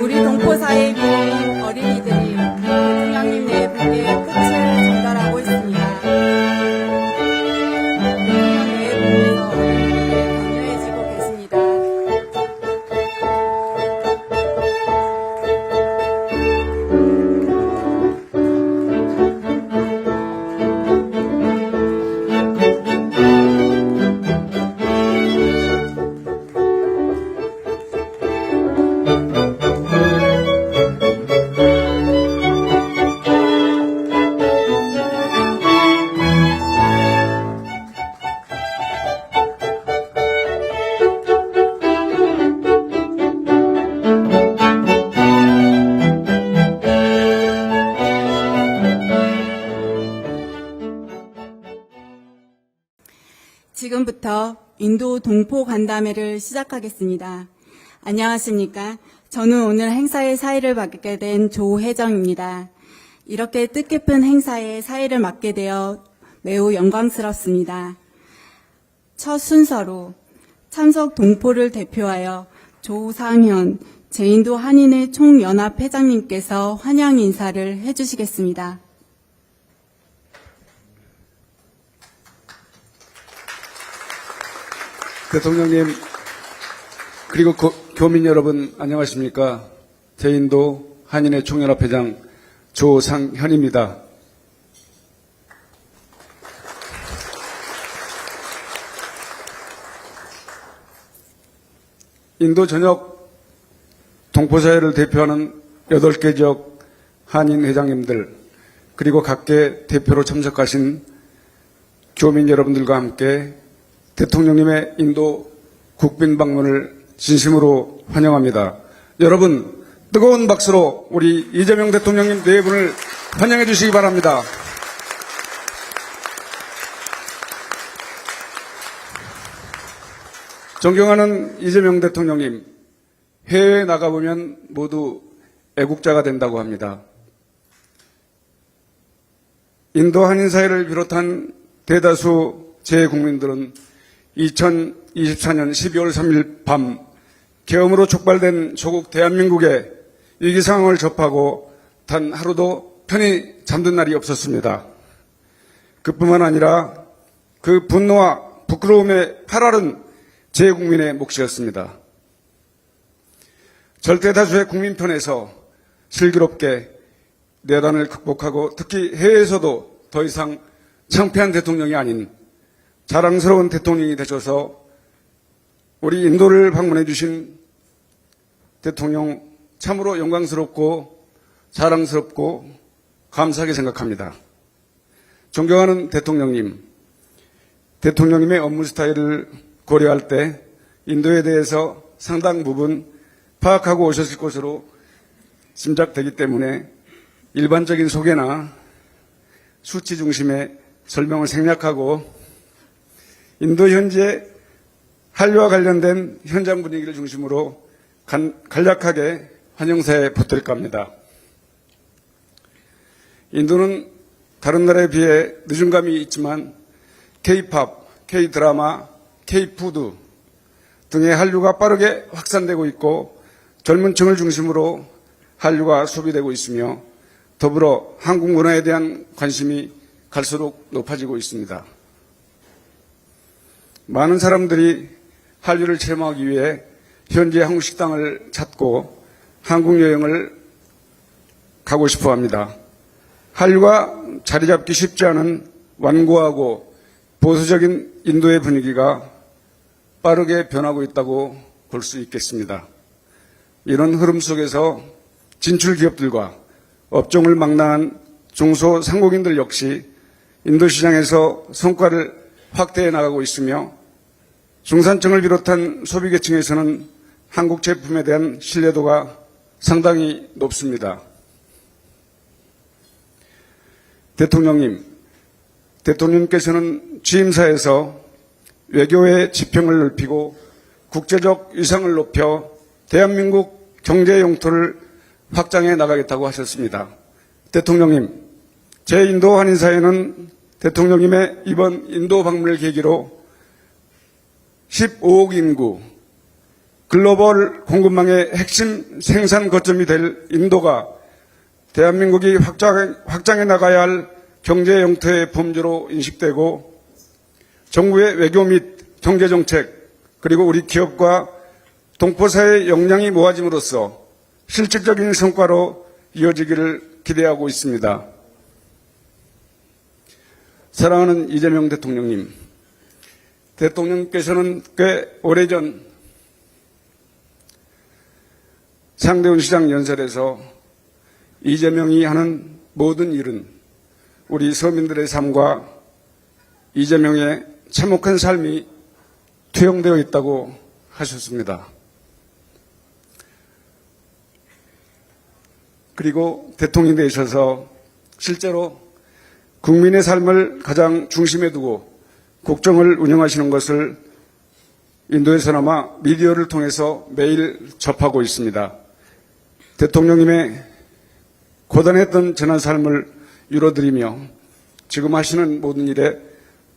우리 동포사회에 모인 어린이들이 대통령님 내분께 꽃을 전달하고 있습니다. 대통령 내분께서 어린이들에게 격려해주고 계십니다. 지금부터 인도 동포 간담회를 시작하겠습니다. 안녕하십니까? 저는 오늘 행사의 사회를 맡게 된 조혜정입니다. 이렇게 뜻깊은 행사에 사회를 맡게 되어 매우 영광스럽습니다. 첫 순서로 참석 동포를 대표하여 조상현 제인도 한인회 총연합 회장님께서 환영 인사를 해주시겠습니다. 대통령님, 그리고 교민 여러분 안녕하십니까? 제인도 한인회 총연합회장 조상현입니다. 인도 전역 동포사회를 대표하는 8개 지역 한인 회장님들, 그리고 각계 대표로 참석하신 교민 여러분들과 함께 대통령님의 인도 국빈 방문을 진심으로 환영합니다. 여러분, 뜨거운 박수로 우리 이재명 대통령님 네 분을 환영해 주시기 바랍니다. 존경하는 이재명 대통령님, 해외에 나가보면 모두 애국자가 된다고 합니다. 인도 한인사회를 비롯한 대다수 재국민들은 2024년 12월 3일 밤 계엄으로 촉발된 조국 대한민국의 위기 상황을 접하고 단 하루도 편히 잠든 날이 없었습니다. 그뿐만 아니라 그 분노와 부끄러움에 팔아른 재국민의 몫이었습니다. 절대 다수의 국민 편에서 슬기롭게 내단을 극복하고 특히 해외에서도 더 이상 창피한 대통령이 아닌 자랑스러운 대통령이 되셔서 우리 인도를 방문해 주신 대통령 참으로 영광스럽고 자랑스럽고 감사하게 생각합니다. 존경하는 대통령님, 대통령님의 업무 스타일을 고려할 때 인도에 대해서 상당 부분 파악하고 오셨을 것으로 짐작되기 때문에 일반적인 소개나 수치 중심의 설명을 생략하고 인도 현지의 한류와 관련된 현장 분위기를 중심으로 간략하게 환영사에 보탤까 합니다. 인도는 다른 나라에 비해 늦은 감이 있지만 K-팝, K-드라마, K-푸드 등의 한류가 빠르게 확산되고 있고 젊은 층을 중심으로 한류가 소비되고 있으며 더불어 한국 문화에 대한 관심이 갈수록 높아지고 있습니다. 많은 사람들이 한류를 체험하기 위해 현지의 한국 식당을 찾고 한국 여행을 가고 싶어 합니다. 한류가 자리 잡기 쉽지 않은 완고하고 보수적인 인도의 분위기가 빠르게 변하고 있다고 볼 수 있겠습니다. 이런 흐름 속에서 진출 기업들과 업종을 망라한 중소상공인들 역시 인도 시장에서 성과를 확대해 나가고 있으며 중산층을 비롯한 소비계층에서는 한국 제품에 대한 신뢰도가 상당히 높습니다. 대통령님께서는 취임사에서 외교의 지평을 넓히고 국제적 위상을 높여 대한민국 경제 영토를 확장해 나가겠다고 하셨습니다. 대통령님, 제인도 한인사회는 대통령님의 이번 인도 방문을 계기로 15억 인구, 글로벌 공급망의 핵심 생산 거점이 될 인도가 대한민국이 확장해 나가야 할 경제 영토의 범주로 인식되고 정부의 외교 및 경제정책 그리고 우리 기업과 동포사회의 역량이 모아짐으로써 실질적인 성과로 이어지기를 기대하고 있습니다. 사랑하는 이재명 대통령님, 대통령께서는 꽤 오래전 상대원 시장 연설에서 이재명이 하는 모든 일은 우리 서민들의 삶과 이재명의 참혹한 삶이 투영되어 있다고 하셨습니다. 그리고 대통령이 되셔서 실제로 국민의 삶을 가장 중심에 두고 국정을 운영하시는 것을 인도에서나마 미디어를 통해서 매일 접하고 있습니다. 대통령님의 고단했던 지난 삶을 위로드리며 지금 하시는 모든 일에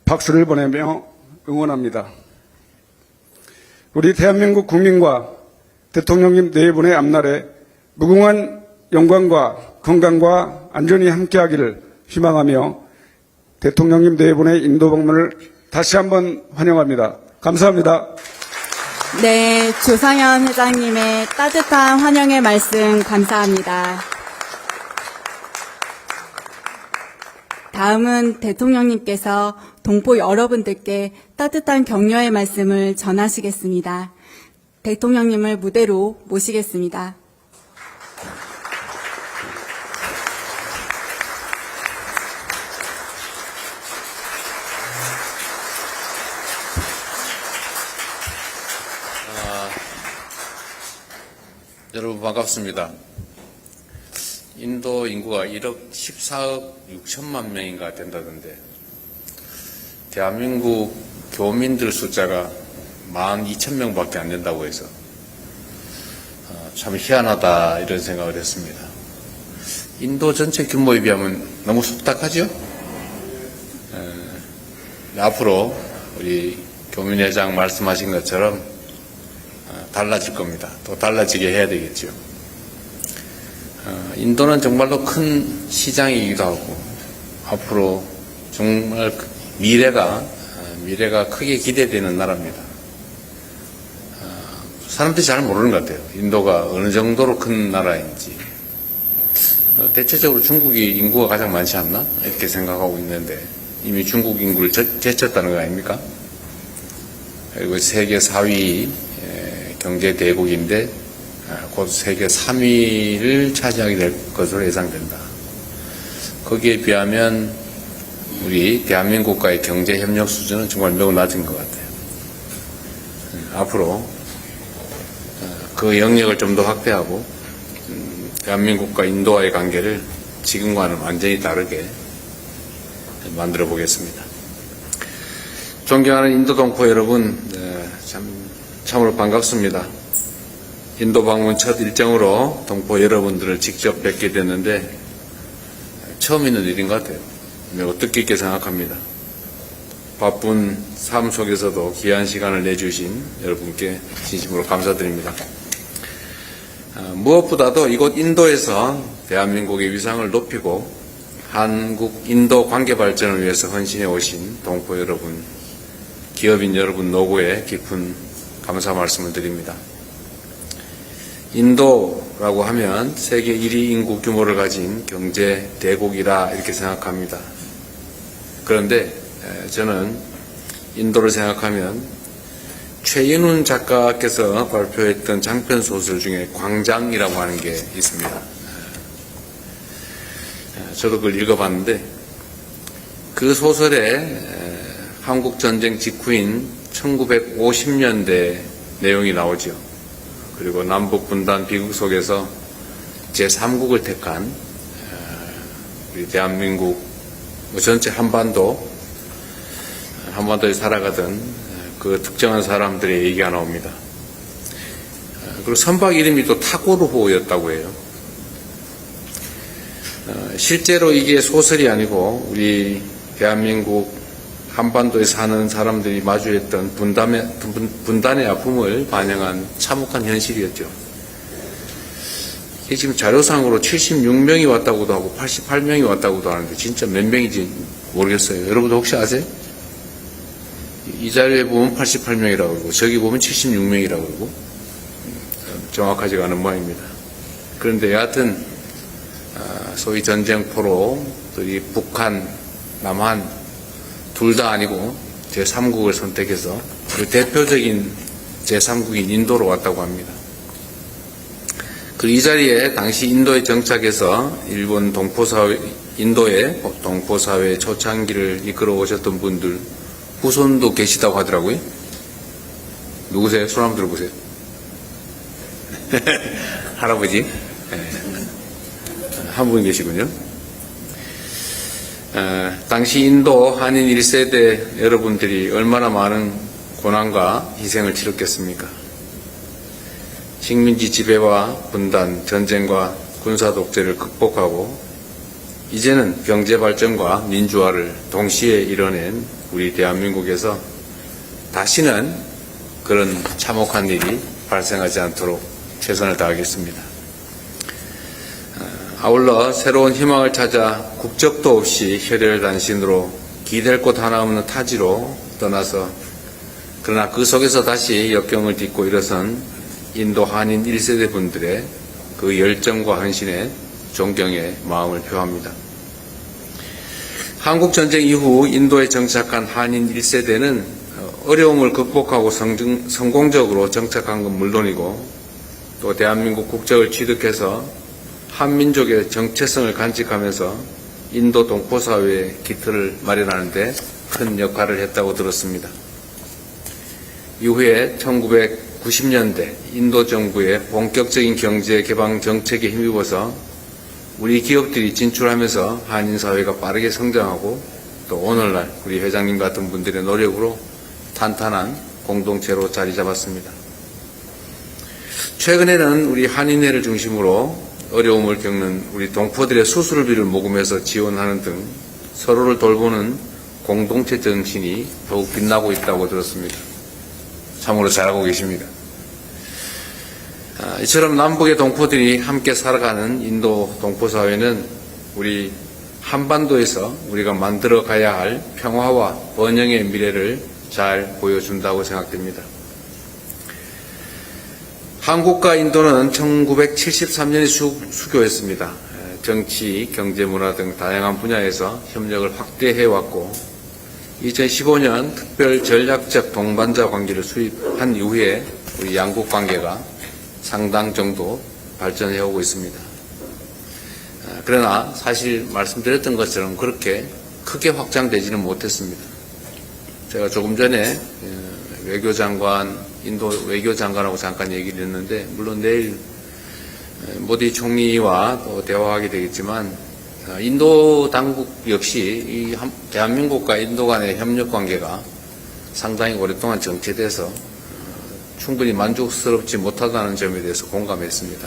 박수를 보내며 응원합니다. 우리 대한민국 국민과 대통령님 네 분의 앞날에 무궁한 영광과 건강과 안전이 함께하기를 희망하며 대통령님 네 분의 인도 방문을 다시 한번 환영합니다. 감사합니다. 네, 조상현 회장님의 따뜻한 환영의 말씀 감사합니다. 다음은 대통령님께서 동포 여러분들께 따뜻한 격려의 말씀을 전하시겠습니다. 대통령님을 무대로 모시겠습니다. 여러분 반갑습니다. 인도 인구가 1억 14억 6천만 명인가 된다던데 대한민국 교민들 숫자가 12,000명밖에 안 된다고 해서 참 희한하다 이런 생각을 했습니다. 인도 전체 규모에 비하면 너무 속닥하죠? 앞으로 우리 교민회장 말씀하신 것처럼 달라질 겁니다. 또 달라지게 해야 되겠죠. 인도는 정말로 큰 시장이기도 하고 앞으로 정말 미래가 크게 기대되는 나라입니다. 사람들이 잘 모르는 것 같아요. 인도가 어느 정도로 큰 나라인지. 대체적으로 중국이 인구가 가장 많지 않나? 이렇게 생각하고 있는데 이미 중국 인구를 제쳤다는 거 아닙니까? 그리고 세계 4위 경제 대국인데 곧 세계 3위를 차지하게 될 것으로 예상된다. 거기에 비하면 우리 대한민국과의 경제 협력 수준은 정말 매우 낮은 것 같아요. 앞으로 그 영역을 좀 더 확대하고 대한민국과 인도와의 관계를 지금과는 완전히 다르게 만들어 보겠습니다. 존경하는 인도 동포 여러분, 참으로 반갑습니다. 인도 방문 첫 일정으로 동포 여러분들을 직접 뵙게 됐는데 처음 있는 일인 것 같아요. 매우 뜻깊게 생각합니다. 바쁜 삶 속에서도 귀한 시간을 내주신 여러분께 진심으로 감사드립니다. 무엇보다도 이곳 인도에서 대한민국의 위상을 높이고 한국-인도 관계 발전을 위해서 헌신해 오신 동포 여러분, 기업인 여러분 노고에 깊은 감사 말씀을 드립니다. 인도라고 하면 세계 1위 인구 규모를 가진 경제 대국이라 이렇게 생각합니다. 그런데 저는 인도를 생각하면 최인훈 작가께서 발표했던 장편 소설 중에 광장이라고 하는 게 있습니다. 저도 그걸 읽어봤는데 그 소설에 한국전쟁 직후인 1950년대 내용이 나오죠. 그리고 남북분단 비극 속에서 제3국을 택한 우리 대한민국 전체 한반도에 살아가던 그 특정한 사람들의 얘기가 나옵니다. 그리고 선박 이름이 또 타고르호였다고 해요. 실제로 이게 소설이 아니고 우리 대한민국 한반도에 사는 사람들이 마주했던 분단의 아픔을 반영한 참혹한 현실이었죠. 이게 지금 자료상으로 76명이 왔다고도 하고 88명이 왔다고도 하는데 진짜 몇 명인지 모르겠어요. 여러분도 혹시 아세요? 이 자료에 보면 88명이라고 그러고 저기 보면 76명이라고 그러고 정확하지가 않은 모양입니다. 그런데 여하튼 소위 전쟁포로 이 북한, 남한 둘 다 아니고 제3국을 선택해서 그 대표적인 제3국인 인도로 왔다고 합니다. 이 자리에 당시 인도에 정착해서 일본 인도의 동포사회 초창기를 이끌어 오셨던 분들 후손도 계시다고 하더라고요. 누구세요? 손 한번 들어보세요. 할아버지. 한 분 계시군요. 당시 인도 한인 1세대 여러분들이 얼마나 많은 고난과 희생을 치렀겠습니까? 식민지 지배와 분단, 전쟁과 군사 독재를 극복하고 이제는 경제 발전과 민주화를 동시에 이뤄낸 우리 대한민국에서 다시는 그런 참혹한 일이 발생하지 않도록 최선을 다하겠습니다. 아울러 새로운 희망을 찾아 국적도 없이 혈혈단신으로 기댈 곳 하나 없는 타지로 떠나서 그러나 그 속에서 다시 역경을 딛고 일어선 인도 한인 1세대 분들의 그 열정과 헌신에 존경의 마음을 표합니다. 한국전쟁 이후 인도에 정착한 한인 1세대는 어려움을 극복하고 성공적으로 정착한 건 물론이고 또 대한민국 국적을 취득해서 한민족의 정체성을 간직하면서 인도 동포사회의 기틀을 마련하는 데 큰 역할을 했다고 들었습니다. 이후에 1990년대 인도 정부의 본격적인 경제 개방 정책에 힘입어서 우리 기업들이 진출하면서 한인사회가 빠르게 성장하고 또 오늘날 우리 회장님 같은 분들의 노력으로 탄탄한 공동체로 자리 잡았습니다. 최근에는 우리 한인회를 중심으로 어려움을 겪는 우리 동포들의 수술비를 모금해서 지원하는 등 서로를 돌보는 공동체 정신이 더욱 빛나고 있다고 들었습니다. 참으로 잘하고 계십니다. 이처럼 남북의 동포들이 함께 살아가는 인도 동포사회는 우리 한반도에서 우리가 만들어 가야 할 평화와 번영의 미래를 잘 보여준다고 생각됩니다. 한국과 인도는 1973년에 수교했습니다. 정치, 경제, 문화 등 다양한 분야에서 협력을 확대해왔고 2015년 특별 전략적 동반자 관계를 수립한 이후에 우리 양국 관계가 상당 정도 발전해오고 있습니다. 그러나 사실 말씀드렸던 것처럼 그렇게 크게 확장되지는 못했습니다. 제가 조금 전에 인도 외교장관하고 잠깐 얘기를 했는데 물론 내일 모디 총리와 또 대화하게 되겠지만 인도 당국 역시 대한민국과 인도 간의 협력 관계가 상당히 오랫동안 정체돼서 충분히 만족스럽지 못하다는 점에 대해서 공감했습니다.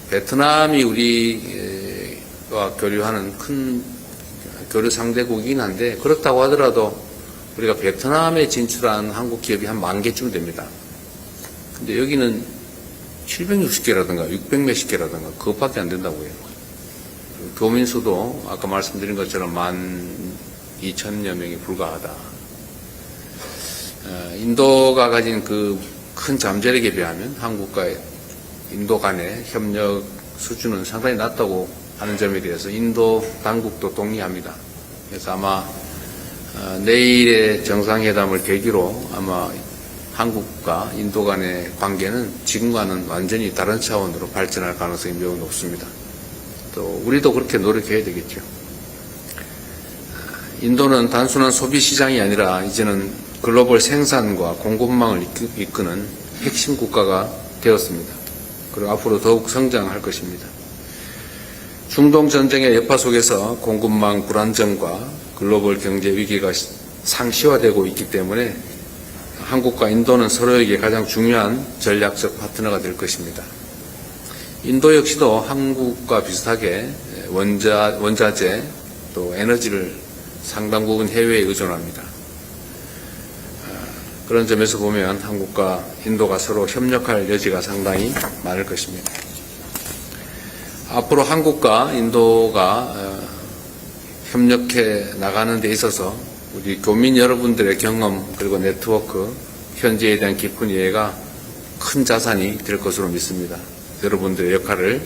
베트남이 우리와 교류하는 큰 교류 상대국이긴 한데 그렇다고 하더라도 우리가 베트남에 진출한 한국 기업이 한 10,000개쯤 됩니다. 근데 여기는 760개라든가 600몇십 개라든가 그것밖에 안 된다고 해요. 교민수도 아까 말씀드린 것처럼 12,000여 명이 불과하다. 인도가 가진 그 큰 잠재력에 비하면 한국과 인도 간의 협력 수준은 상당히 낮다고 하는 점에 대해서 인도 당국도 동의합니다. 그래서 아마 내일의 정상회담을 계기로 아마 한국과 인도 간의 관계는 지금과는 완전히 다른 차원으로 발전할 가능성이 매우 높습니다. 또 우리도 그렇게 노력해야 되겠죠. 인도는 단순한 소비 시장이 아니라 이제는 글로벌 생산과 공급망을 이끄는 핵심 국가가 되었습니다. 그리고 앞으로 더욱 성장할 것입니다. 중동 전쟁의 여파 속에서 공급망 불안정과 글로벌 경제 위기가 상시화되고 있기 때문에 한국과 인도는 서로에게 가장 중요한 전략적 파트너가 될 것입니다. 인도 역시도 한국과 비슷하게 원자재 또 에너지를 상당 부분 해외에 의존합니다. 그런 점에서 보면 한국과 인도가 서로 협력할 여지가 상당히 많을 것입니다. 앞으로 한국과 인도가 협력해 나가는 데 있어서 우리 교민 여러분들의 경험 그리고 네트워크, 현지에 대한 깊은 이해가 큰 자산이 될 것으로 믿습니다. 여러분들의 역할을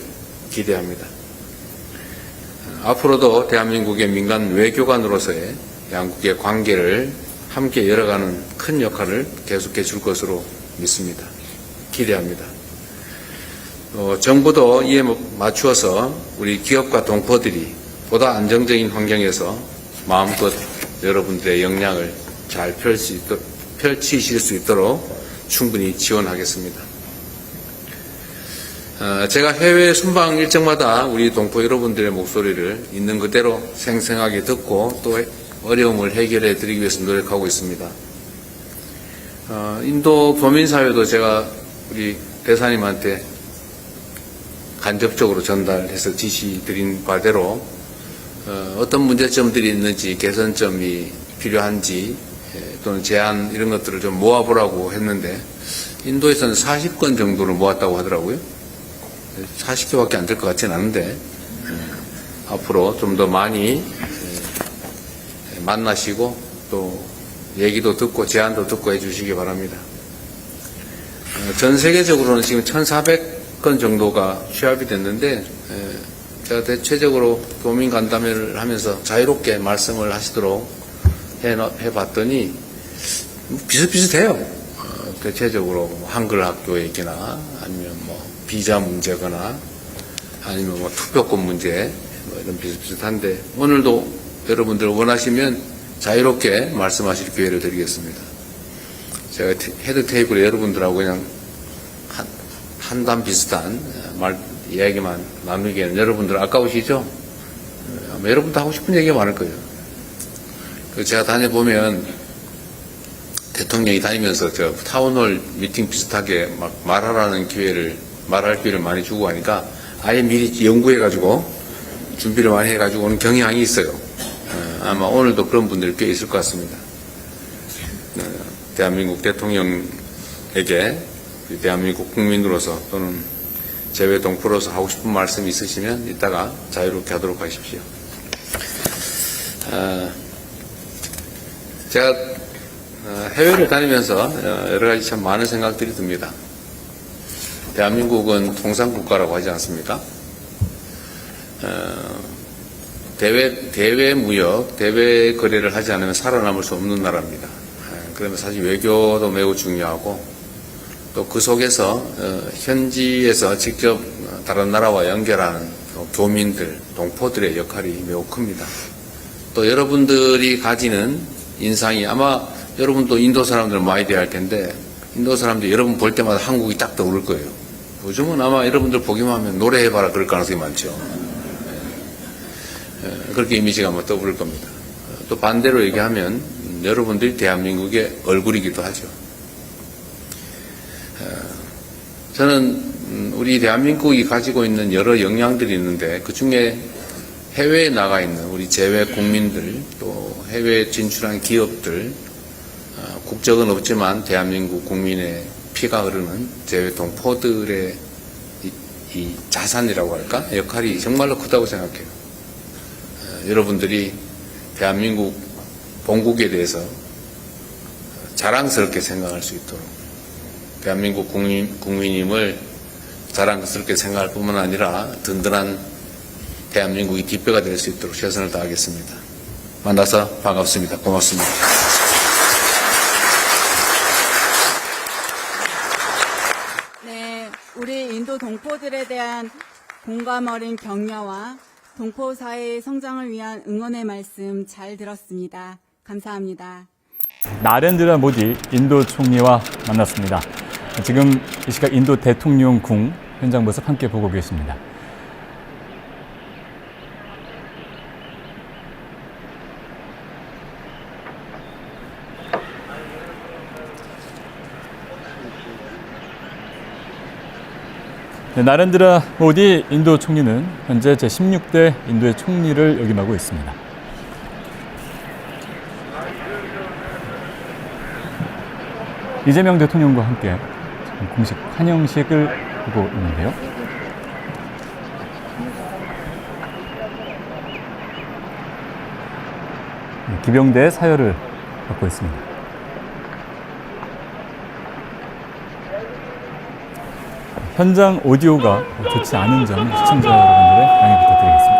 기대합니다. 앞으로도 대한민국의 민간 외교관으로서의 양국의 관계를 함께 열어가는 큰 역할을 계속해 줄 것으로 믿습니다. 기대합니다. 정부도 이에 맞추어서 우리 기업과 동포들이 보다 안정적인 환경에서 마음껏 여러분들의 역량을 잘 펼치실 수 있도록 충분히 지원하겠습니다. 제가 해외 순방 일정마다 우리 동포 여러분들의 목소리를 있는 그대로 생생하게 듣고 또 어려움을 해결해 드리기 위해서 노력하고 있습니다. 인도 교민사회도 제가 우리 대사님한테 간접적으로 전달해서 지시 드린 바대로 어떤 문제점들이 있는지 개선점이 필요한지 또는 제안 이런 것들을 좀 모아보라고 했는데 인도에서는 40건 정도를 모았다고 하더라고요. 40개밖에 안 될 것 같지는 않은데 앞으로 좀 더 많이 만나시고 또 얘기도 듣고 제안도 듣고 해주시기 바랍니다. 전 세계적으로는 지금 1,400건 정도가 취합이 됐는데 제가 대체적으로 교민 간담회를 하면서 자유롭게 말씀을 하시도록 해봤더니 비슷비슷해요. 대체적으로 한글 학교 얘기나 아니면 뭐 비자 문제거나 아니면 뭐 투표권 문제 뭐 이런 비슷비슷한데 오늘도 여러분들 원하시면 자유롭게 말씀하실 기회를 드리겠습니다. 제가 헤드 테이블에 여러분들하고 그냥 한담 비슷한 이야기만 나누기에는 여러분들 아까우시죠? 아마 여러분도 하고 싶은 얘기가 많을 거예요. 제가 다녀보면 대통령이 다니면서 저 타운홀 미팅 비슷하게 막 말할 기회를 많이 주고 하니까 아예 미리 연구해가지고 준비를 많이 해가지고 오는 경향이 있어요. 아마 오늘도 그런 분들이 꽤 있을 것 같습니다. 대한민국 대통령에게 대한민국 국민으로서 또는 재외 동포로서 하고 싶은 말씀이 있으시면 이따가 자유롭게 하도록 하십시오. 제가 해외를 다니면서 여러 가지 참 많은 생각들이 듭니다. 대한민국은 통상국가라고 하지 않습니까? 대외 무역, 대외 거래를 하지 않으면 살아남을 수 없는 나라입니다. 그러면 사실 외교도 매우 중요하고 또 그 속에서 현지에서 직접 다른 나라와 연결하는 교민들, 동포들의 역할이 매우 큽니다. 또 여러분들이 가지는 인상이 아마 여러분도 인도 사람들 많이 대할 텐데 인도 사람들이 여러분 볼 때마다 한국이 딱 떠오를 거예요. 요즘은 아마 여러분들 보기만 하면 노래해봐라 그럴 가능성이 많죠. 그렇게 이미지가 아마 떠오를 겁니다. 또 반대로 얘기하면 여러분들이 대한민국의 얼굴이기도 하죠. 저는 우리 대한민국이 가지고 있는 여러 역량들이 있는데 그중에 해외에 나가 있는 우리 재외 국민들 또 해외에 진출한 기업들 국적은 없지만 대한민국 국민의 피가 흐르는 재외 동포들의 이 자산이라고 할까? 역할이 정말로 크다고 생각해요. 여러분들이 대한민국 본국에 대해서 자랑스럽게 생각할 수 있도록 대한민국 국민임을 자랑스럽게 생각할 뿐만 아니라 든든한 대한민국이 뒷배가 될 수 있도록 최선을 다하겠습니다. 만나서 반갑습니다. 고맙습니다. 네, 우리 인도 동포들에 대한 공감 어린 격려와 동포 사회의 성장을 위한 응원의 말씀 잘 들었습니다. 감사합니다. 나렌드라 모디 인도 총리와 만났습니다. 지금 이 시각 인도 대통령궁 현장 모습 함께 보고 계십니다. 나렌드라 모디 인도 총리는 현재 제16대 인도의 총리를 역임하고 있습니다. 이재명 대통령과 함께 공식 환영식을 하고 있는데요. 기병대의 사열을 받고 있습니다. 현장 오디오가 좋지 않은 점 시청자 여러분들의 양해 부탁드리겠습니다.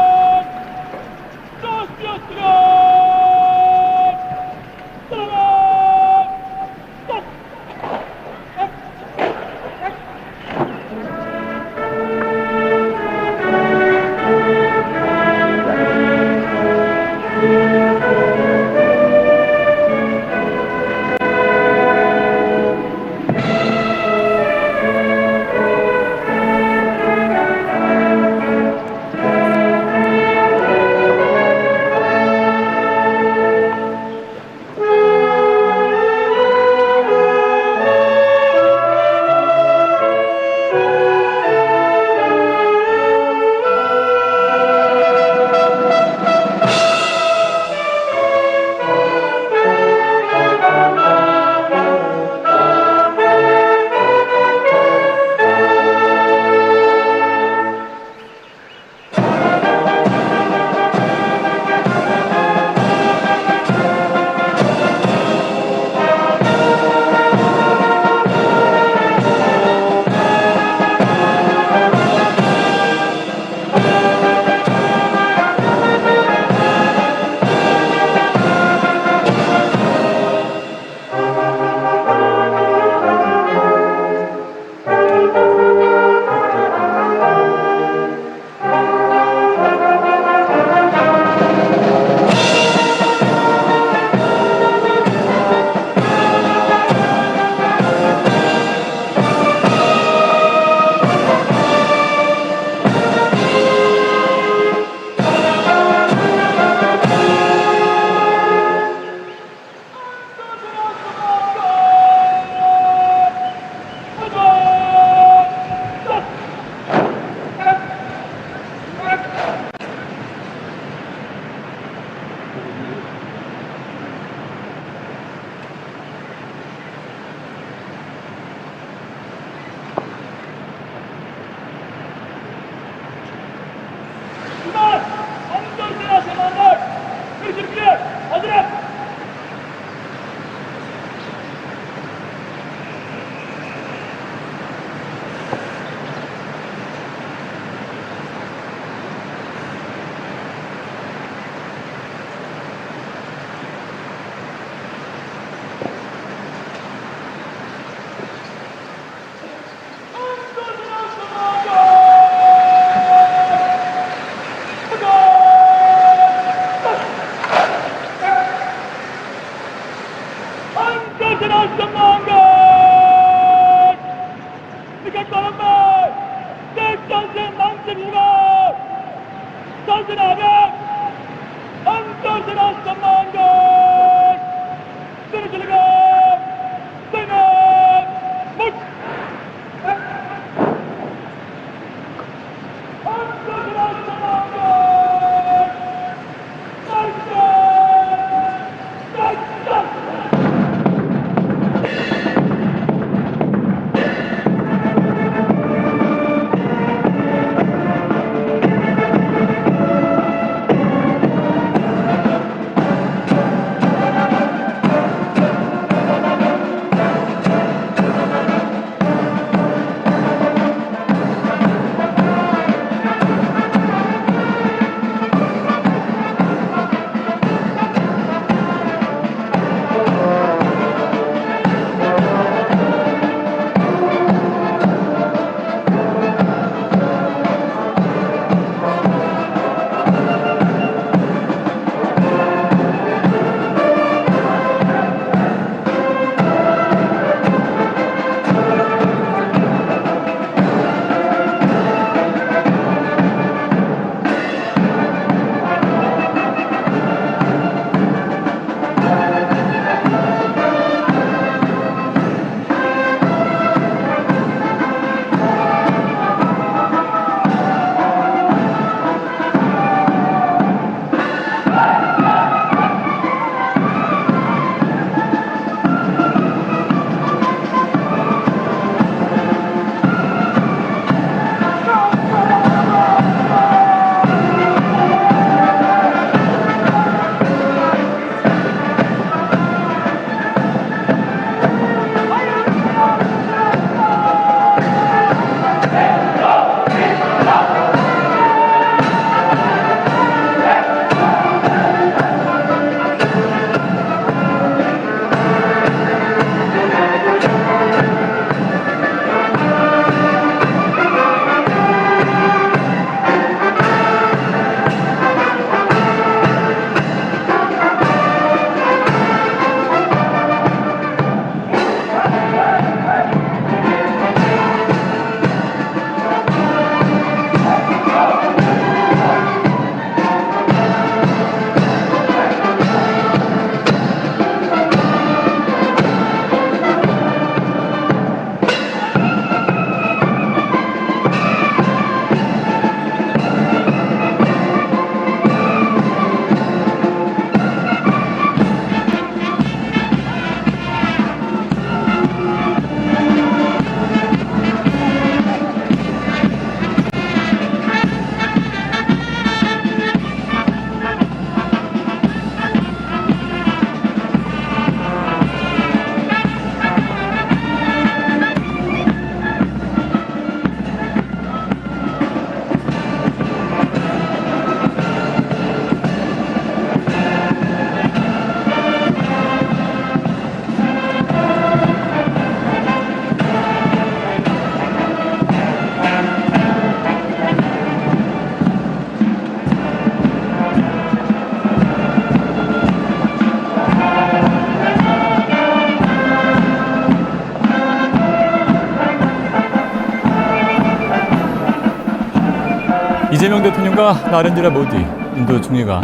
이재명 대통령과 나렌드라 모디 인도 총리가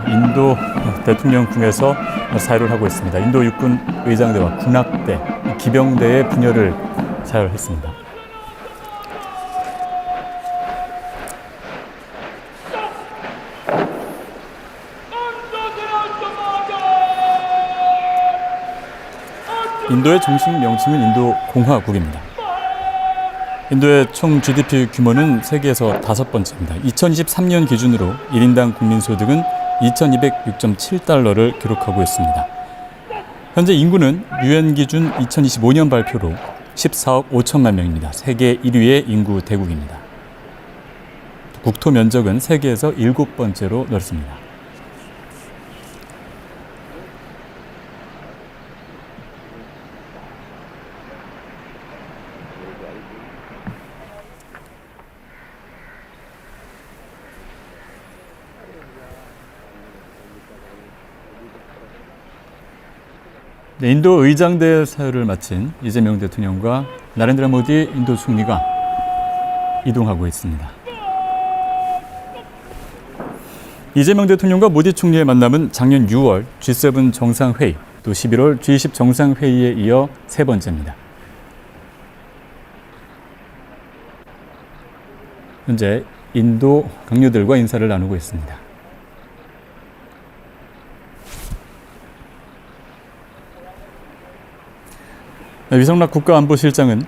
인도 대통령궁에서 사회를 하고 있습니다. 인도 육군 의장대와 군악대, 기병대의 분열을 사열했습니다. 인도의 정식 명칭은 인도 공화국입니다. 인도의 총 GDP 규모는 세계에서 5번째입니다. 2023년 기준으로 1인당 국민소득은 2,206.7달러를 기록하고 있습니다. 현재 인구는 UN 기준 2025년 발표로 14억 5천만 명입니다. 세계 1위의 인구 대국입니다. 국토 면적은 세계에서 7번째로 넓습니다. 인도 의장대 사회를 마친 이재명 대통령과 나렌드라 모디 인도 총리가 이동하고 있습니다. 이재명 대통령과 모디 총리의 만남은 작년 6월 G7 정상회의, 또 11월 G20 정상회의에 이어 세 번째입니다. 현재 인도 강요들과 인사를 나누고 있습니다. 위성락 국가안보실장은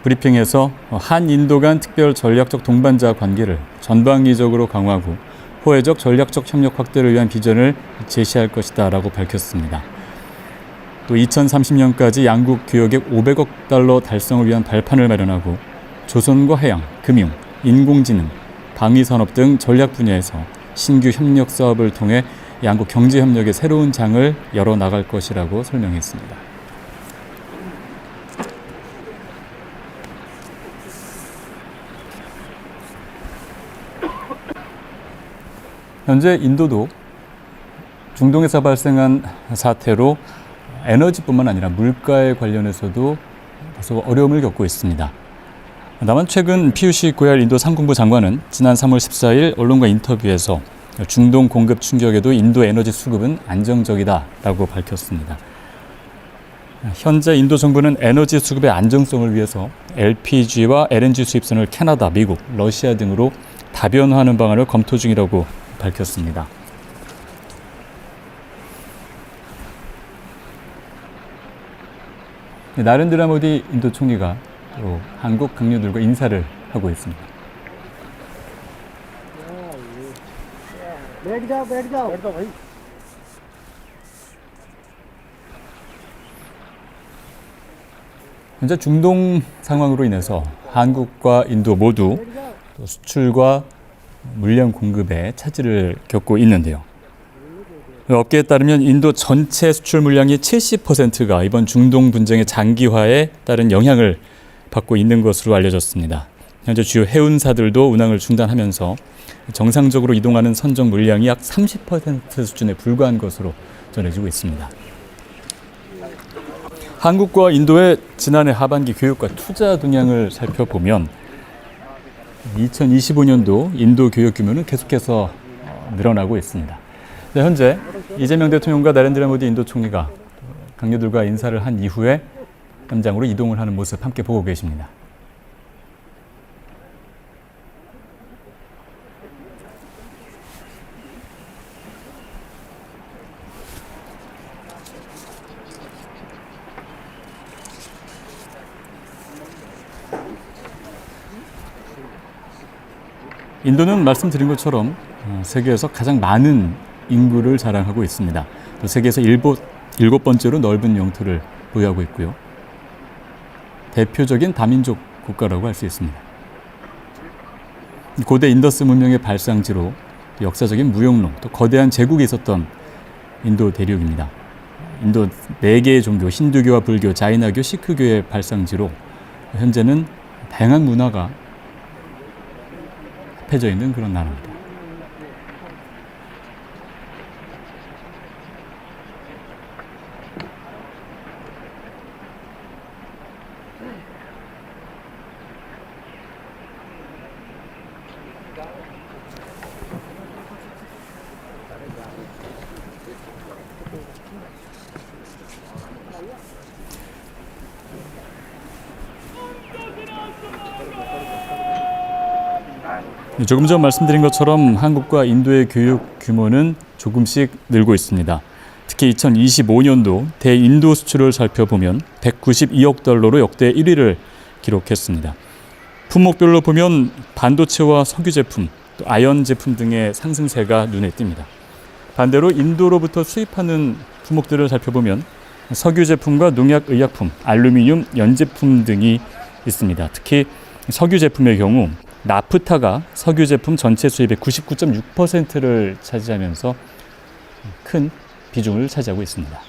브리핑에서 한인도 간 특별 전략적 동반자 관계를 전방위적으로 강화하고 호혜적 전략적 협력 확대를 위한 비전을 제시할 것이다 라고 밝혔습니다. 또 2030년까지 양국 교역액 500억 달러 달성을 위한 발판을 마련하고 조선과 해양, 금융, 인공지능, 방위산업 등 전략 분야에서 신규 협력 사업을 통해 양국 경제협력의 새로운 장을 열어나갈 것이라고 설명했습니다. 현재 인도도 중동에서 발생한 사태로 에너지뿐만 아니라 물가에 관련해서도 다소 어려움을 겪고 있습니다. 다만 최근 피유시 고얄 인도 상공부 장관은 지난 3월 14일 언론과 인터뷰에서 중동 공급 충격에도 인도 에너지 수급은 안정적이다라고 밝혔습니다. 현재 인도 정부는 에너지 수급의 안정성을 위해서 LPG와 LNG 수입선을 캐나다, 미국, 러시아 등으로 다변화하는 방안을 검토 중이라고 밝혔습니다. 나렌드라 모디 인도 총리가 또 한국 강요들과 인사를 하고 있습니다. 현재 중동 상황으로 인해서 한국과 인도 모두 또 수출과 물량 공급에 차질을 겪고 있는데요. 업계에 따르면 인도 전체 수출 물량의 70%가 이번 중동 분쟁의 장기화에 따른 영향을 받고 있는 것으로 알려졌습니다. 현재 주요 해운사들도 운항을 중단하면서 정상적으로 이동하는 선적 물량이 약 30% 수준에 불과한 것으로 전해지고 있습니다. 한국과 인도의 지난해 하반기 교육과 투자 동향을 살펴보면 2025년도 인도 교육 규모는 계속해서 늘어나고 있습니다. 현재 이재명 대통령과 나렌드라 모디 인도 총리가 강요들과 인사를 한 이후에 현장으로 이동을 하는 모습 함께 보고 계십니다. 인도는 말씀드린 것처럼 세계에서 가장 많은 인구를 자랑하고 있습니다. 또 세계에서 일곱 번째로 넓은 영토를 보유하고 있고요. 대표적인 다민족 국가라고 할 수 있습니다. 고대 인더스 문명의 발상지로 역사적인 무역로, 또 거대한 제국이 있었던 인도 대륙입니다. 인도 4개의 종교, 힌두교와 불교, 자이나교, 시크교의 발상지로 현재는 다양한 문화가 합해져 있는 그런 나라입니다. 조금 전 말씀드린 것처럼 한국과 인도의 교육 규모는 조금씩 늘고 있습니다. 특히 2025년도 대인도 수출을 살펴보면 192억 달러로 역대 1위를 기록했습니다. 품목별로 보면 반도체와 석유 제품, 또 아연 제품 등의 상승세가 눈에 띕니다. 반대로 인도로부터 수입하는 품목들을 살펴보면 석유 제품과 농약, 의약품, 알루미늄, 연제품 등이 있습니다. 특히 석유 제품의 경우 나프타가 석유 제품 전체 수입의 99.6%를 차지하면서 큰 비중을 차지하고 있습니다.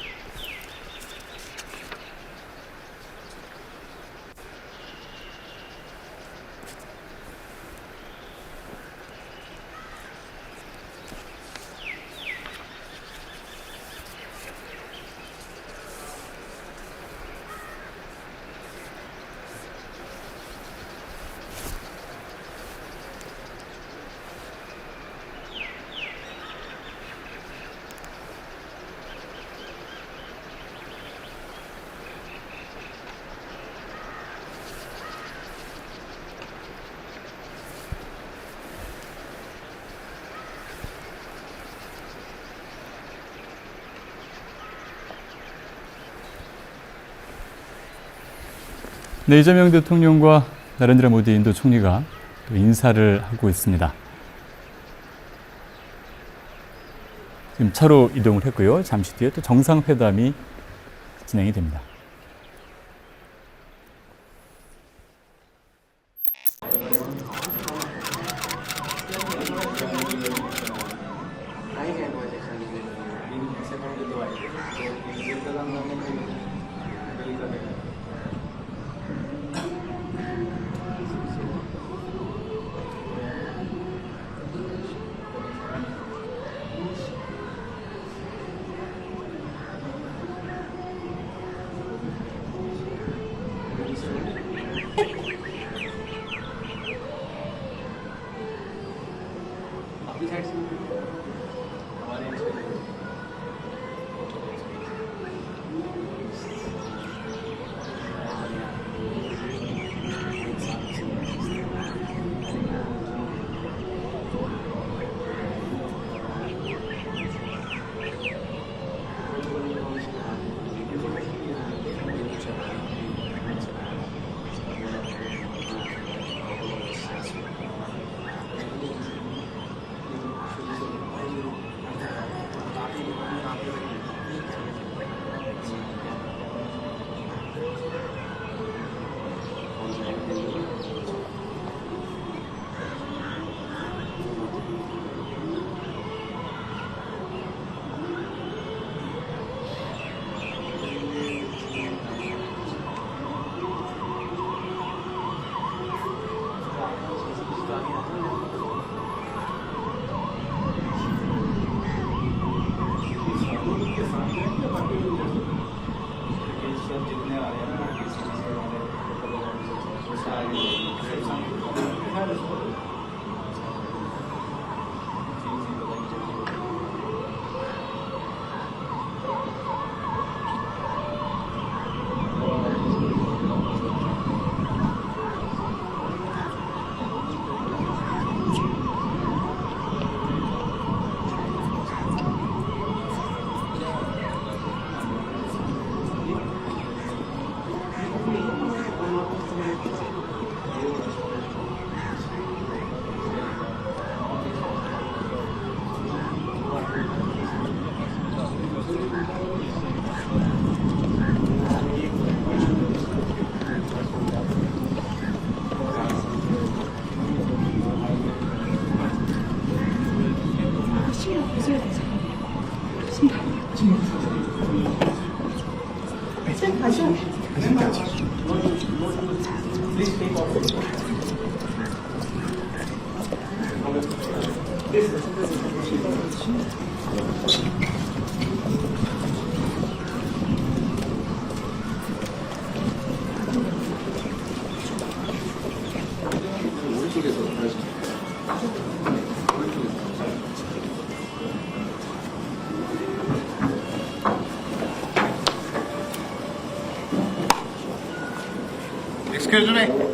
네, 이재명 대통령과 나렌드라 모디 인도 총리가 또 인사를 하고 있습니다. 지금 차로 이동을 했고요. 잠시 뒤에 또 정상회담이 진행이 됩니다. Excuse me?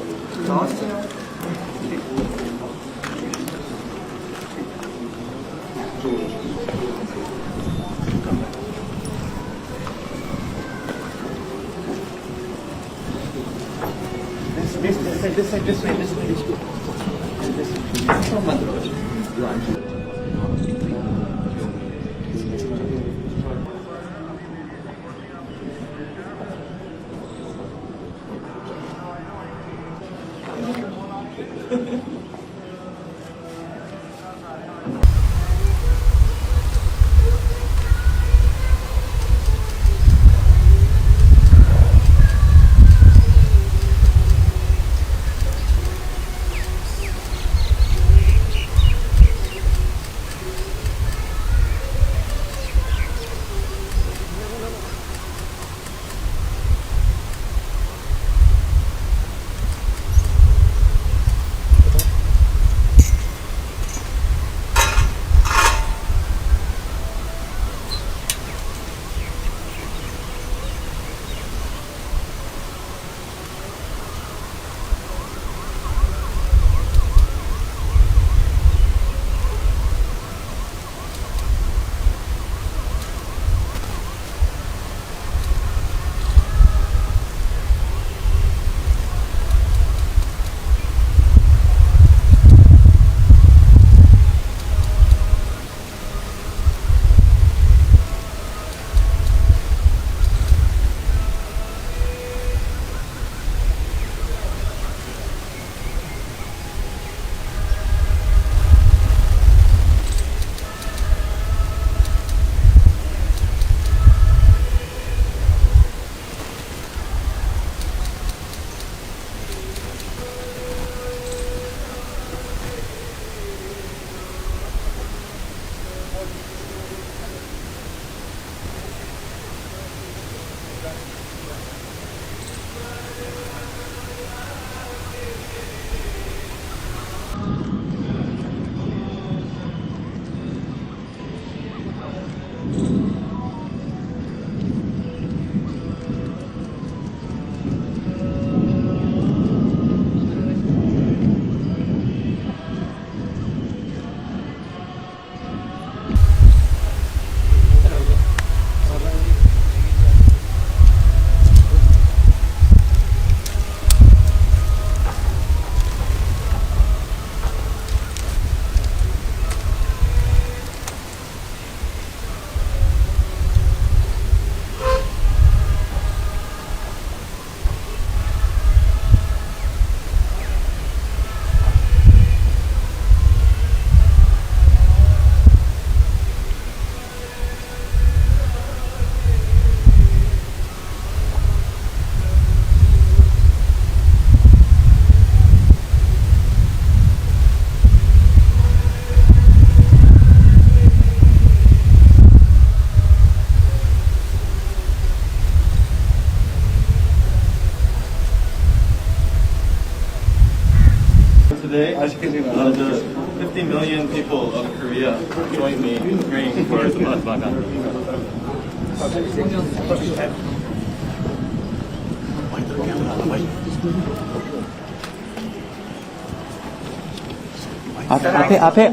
Today, the 50 million people of Korea join me in praying for Mahatma Gandhi.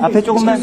앞에 조금만.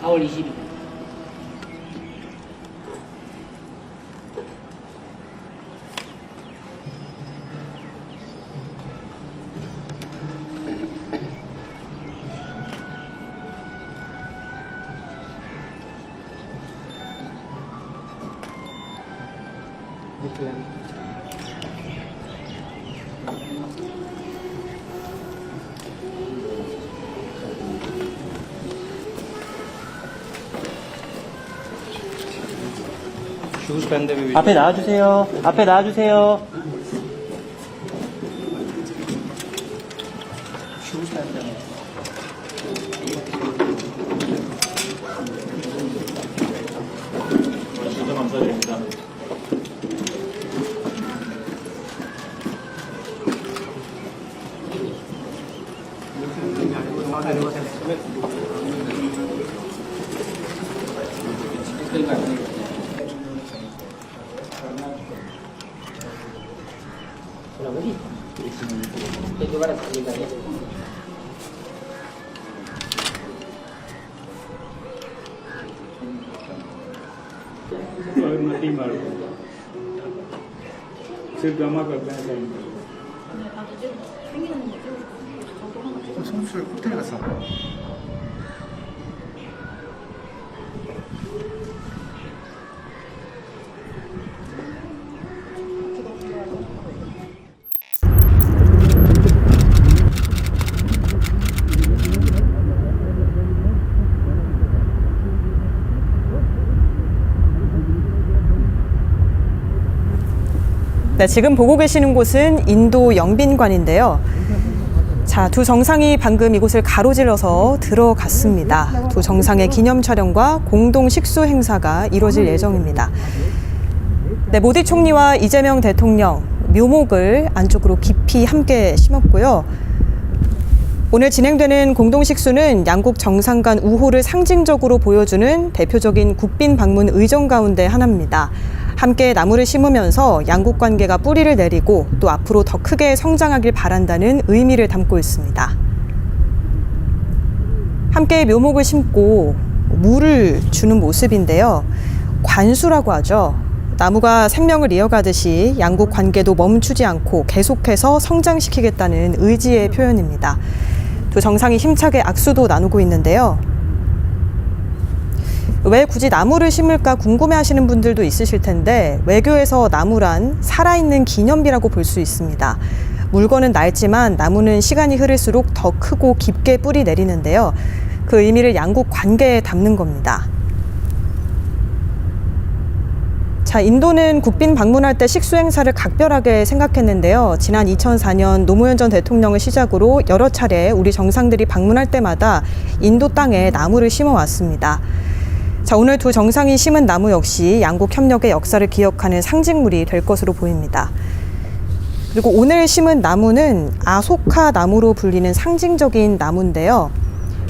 4월 20일. शूज पहनते हुए 앞에 나와주세요. 앞에 나와주세요. 진짜 감사드립니다. 성수를 호텔 가서 네, 지금 보고 계시는 곳은 인도 영빈관인데요. 자, 두 정상이 방금 이곳을 가로질러서 들어갔습니다. 두 정상의 기념 촬영과 공동 식수 행사가 이루어질 예정입니다. 네, 모디 총리와 이재명 대통령 묘목을 안쪽으로 깊이 함께 심었고요. 오늘 진행되는 공동 식수는 양국 정상 간 우호를 상징적으로 보여주는 대표적인 국빈 방문 의정 가운데 하나입니다. 함께 나무를 심으면서 양국 관계가 뿌리를 내리고 또 앞으로 더 크게 성장하길 바란다는 의미를 담고 있습니다. 함께 묘목을 심고 물을 주는 모습인데요. 관수라고 하죠. 나무가 생명을 이어가듯이 양국 관계도 멈추지 않고 계속해서 성장시키겠다는 의지의 표현입니다. 두 정상이 힘차게 악수도 나누고 있는데요. 왜 굳이 나무를 심을까 궁금해하시는 분들도 있으실 텐데 외교에서 나무란 살아있는 기념비라고 볼 수 있습니다. 물건은 낡지만 나무는 시간이 흐를수록 더 크고 깊게 뿌리 내리는데요. 그 의미를 양국 관계에 담는 겁니다. 자, 인도는 국빈 방문할 때 식수 행사를 각별하게 생각했는데요. 지난 2004년 노무현 전 대통령을 시작으로 여러 차례 우리 정상들이 방문할 때마다 인도 땅에 나무를 심어왔습니다. 자, 오늘 두 정상이 심은 나무 역시 양국 협력의 역사를 기억하는 상징물이 될 것으로 보입니다. 그리고 오늘 심은 나무는 아소카 나무로 불리는 상징적인 나무인데요.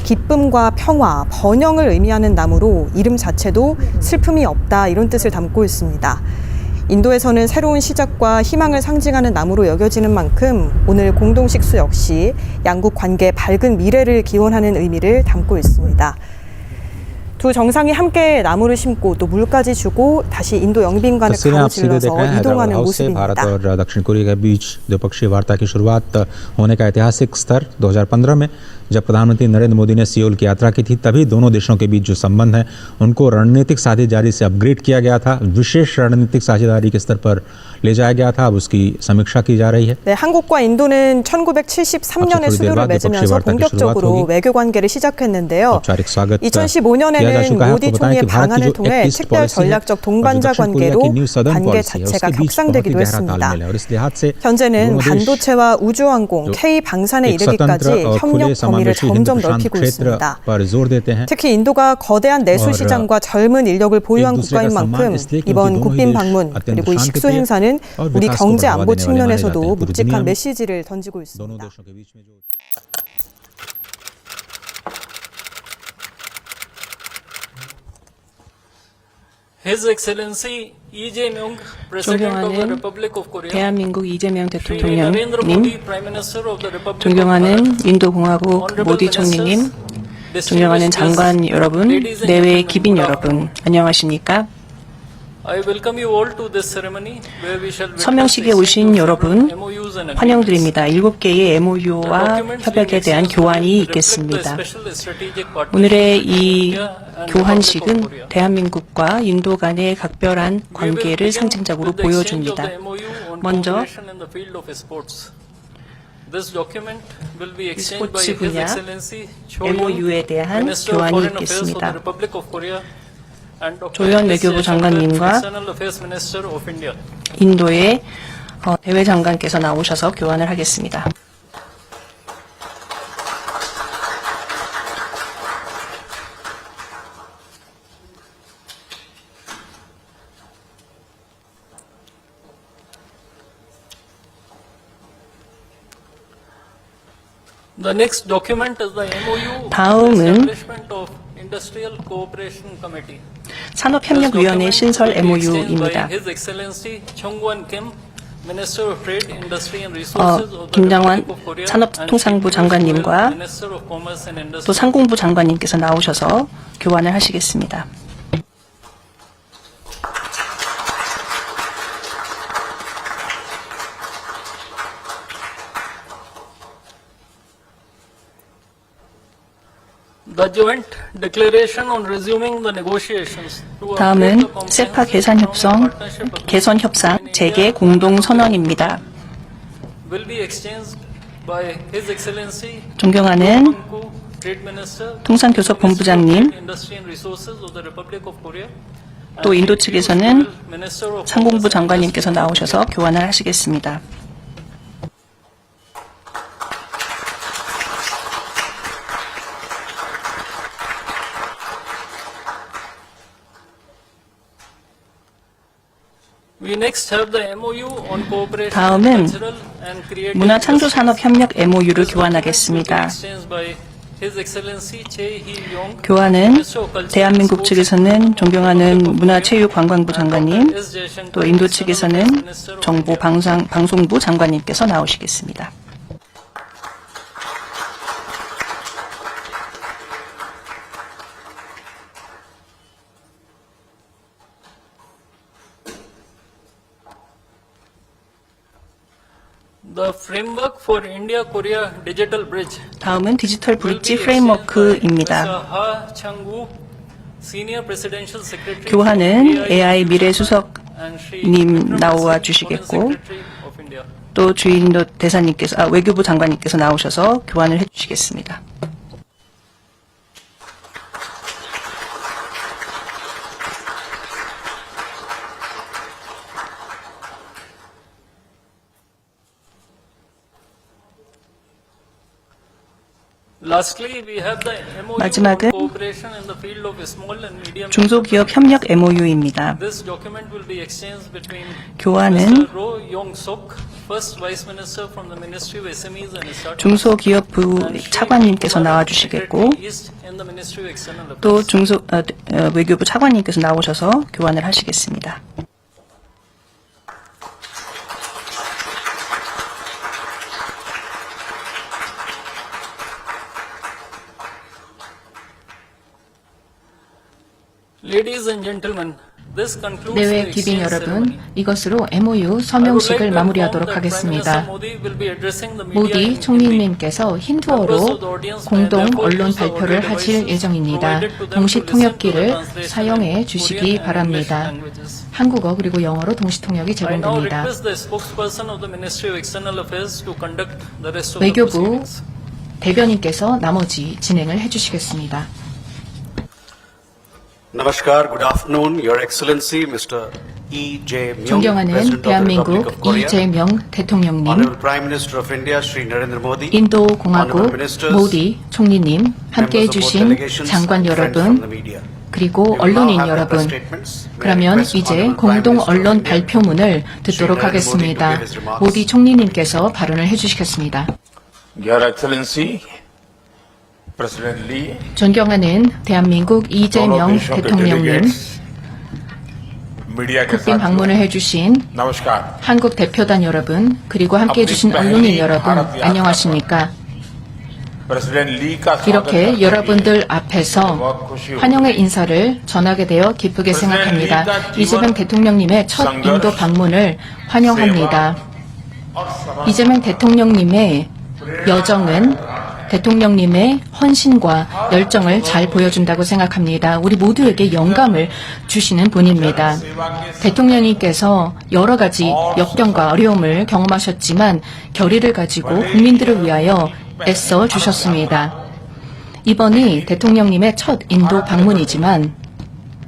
기쁨과 평화, 번영을 의미하는 나무로 이름 자체도 슬픔이 없다 이런 뜻을 담고 있습니다. 인도에서는 새로운 시작과 희망을 상징하는 나무로 여겨지는 만큼 오늘 공동식수 역시 양국 관계의 밝은 미래를 기원하는 의미를 담고 있습니다. 두 정상이 함께 나무를 심고 또 물까지 주고 다시 인도 영빈관을 가로질러서 이동하는 모습입니다. भारत और दक्षिण कोरिया के बीच द्विपक्षीय वार्ता की शुरुआत होने का ऐतिहासिक स्तर 2015 में जब प्रधानमंत्री नरेंद्र मोदी ने सियोल की यात्रा की थी तभी दोनों देशों के बीच जो संबंध है उनको रणनीतिक साझेदारी से अपग्रेड किया गया था, विशेष रणनीतिक साझेदारी के स्तर पर ले जाया गया था। अब उसकी समीक्षा की जा रही है। 네, 한국과 인도는 1973년에 수교를 맺으면서 본격적으로 외교 관계를 시작했는데요. 2015년에는 모디 총리의 방한을 통해 특별 전략적 동반자 관계로 관계 자체가 격상되기도 했습니다. 현재는 반도체와 우주항공, K 방산에 이르기까지 협력 범위를 점점 넓히고 있습니다. 특히 인도가 거대한 내수 시장과 젊은 인력을 보유한 국가인 만큼 이번 국빈 방문 그리고 이 식수 행사는 우리 경제 안보 측면에서도 묵직한 메시지를 던지고 있습니다. His Excellency Lee Jae-myung, President of the Republic of Korea, 대한민국 이재명 Shri 대통령님, Narendra Modi, Prime Minister of the Republic of 존경하는 Bharat, 인도공화국 Honorable 모디 총리님, Ministers, 존경하는 장관 여러분, 내외 기빈 여러분, 안녕하십니까? 서명식에 오신 여러분 환영드립니다. 7개의 MOU와 협약에 대한 교환이 있겠습니다. 오늘의 이 교환식은 대한민국과 인도 간의 각별한 관계를 상징적으로 보여줍니다. 먼저 스포츠 분야 MOU에 대한 교환이 있겠습니다. 조현 외교부 장관님과 인도의 대외 장관께서 나오셔서 교환을 하겠습니다. 다음은 산업협력위원회 신설 MOU입니다. 김장환 산업통상부 장관님과 또 상공부 장관님께서 나오셔서 교환을 하시겠습니다. 다음은 세파 개선 협상 재개 공동 선언입니다. 존경하는 통상교섭본부장님, 또 인도 측에서는 상공부 장관님께서 나오셔서 교환을 하시겠습니다. 다음은 문화창조산업협력 MOU를 교환하겠습니다. 교환은 대한민국 측에서는 존경하는 문화체육관광부 장관님, 또 인도 측에서는 정보방송부 장관님께서 나오시겠습니다. 다음은 디지털 브릿지 프레임워크입니다. 교환은 AI 미래 수석님 나와 주시겠고, 또 주인도 대사님께서, 외교부 장관님께서 나오셔서 교환을 해주시겠습니다. 마지막은 중소기업 협력 MOU입니다. 교환은 중소기업부 차관님께서 나와주시겠고, 또 외교부 차관님께서 나오셔서 교환을 하시겠습니다. 내외 기빈 여러분, 이것으로 MOU 서명식을 마무리하도록 하겠습니다. 모디 총리님께서 힌두어로 공동 언론 발표를 하실 예정입니다. 동시 통역기를 사용해 주시기 바랍니다. 한국어 그리고 영어로 동시 통역이 제공됩니다. 외교부 대변인께서 나머지 진행을 해주시겠습니다. Namaskar, good afternoon, Your Excellency, Mr. E.J. Myung, 존경하는 President of the 대한민국 Republic of Korea, 이재명 대통령님, Honorable Prime Minister of India, Shri Narendra Modi, 인도 공화국 Honorable Ministers, 모디 총리님, 함께해 members of both 주신 delegations, 장관 and friends from the 여러분, media. 그리고 We will now 언론인 have the 여러분, press statements. May I 그러면 request 이제 Honorable Prime 공동 Minister of 언론 India, 발표문을 Shri 듣도록 Narendra Modi, to 하겠습니다. give his remarks. 모디 총리님께서 발언을 해주시겠습니다. Your Excellency, President Lee, 존경하는 대한민국 이재명 대통령님, मीडिया के 국빈 방문을 साथियों, 해주신 नमस्कार। 한국 대표단 여러분, 그리고 함께해 주신 언론인 여러분, 안녕하십니까? प्रेसिडेंट ली का स्वागत 이렇게 करते 여러분들 앞에서 बहुत खुशी हुई। 환영의 인사를 전하게 되어 기쁘게 생각합니다. 이재명 대통령님의 첫 인도 방문을 환영합니다. 이재명 대통령님의 여정은 대통령님의 헌신과 열정을 잘 보여준다고 생각합니다. 우리 모두에게 영감을 주시는 분입니다. 대통령님께서 여러 가지 역경과 어려움을 경험하셨지만 결의를 가지고 국민들을 위하여 애써 주셨습니다. 이번이 대통령님의 첫 인도 방문이지만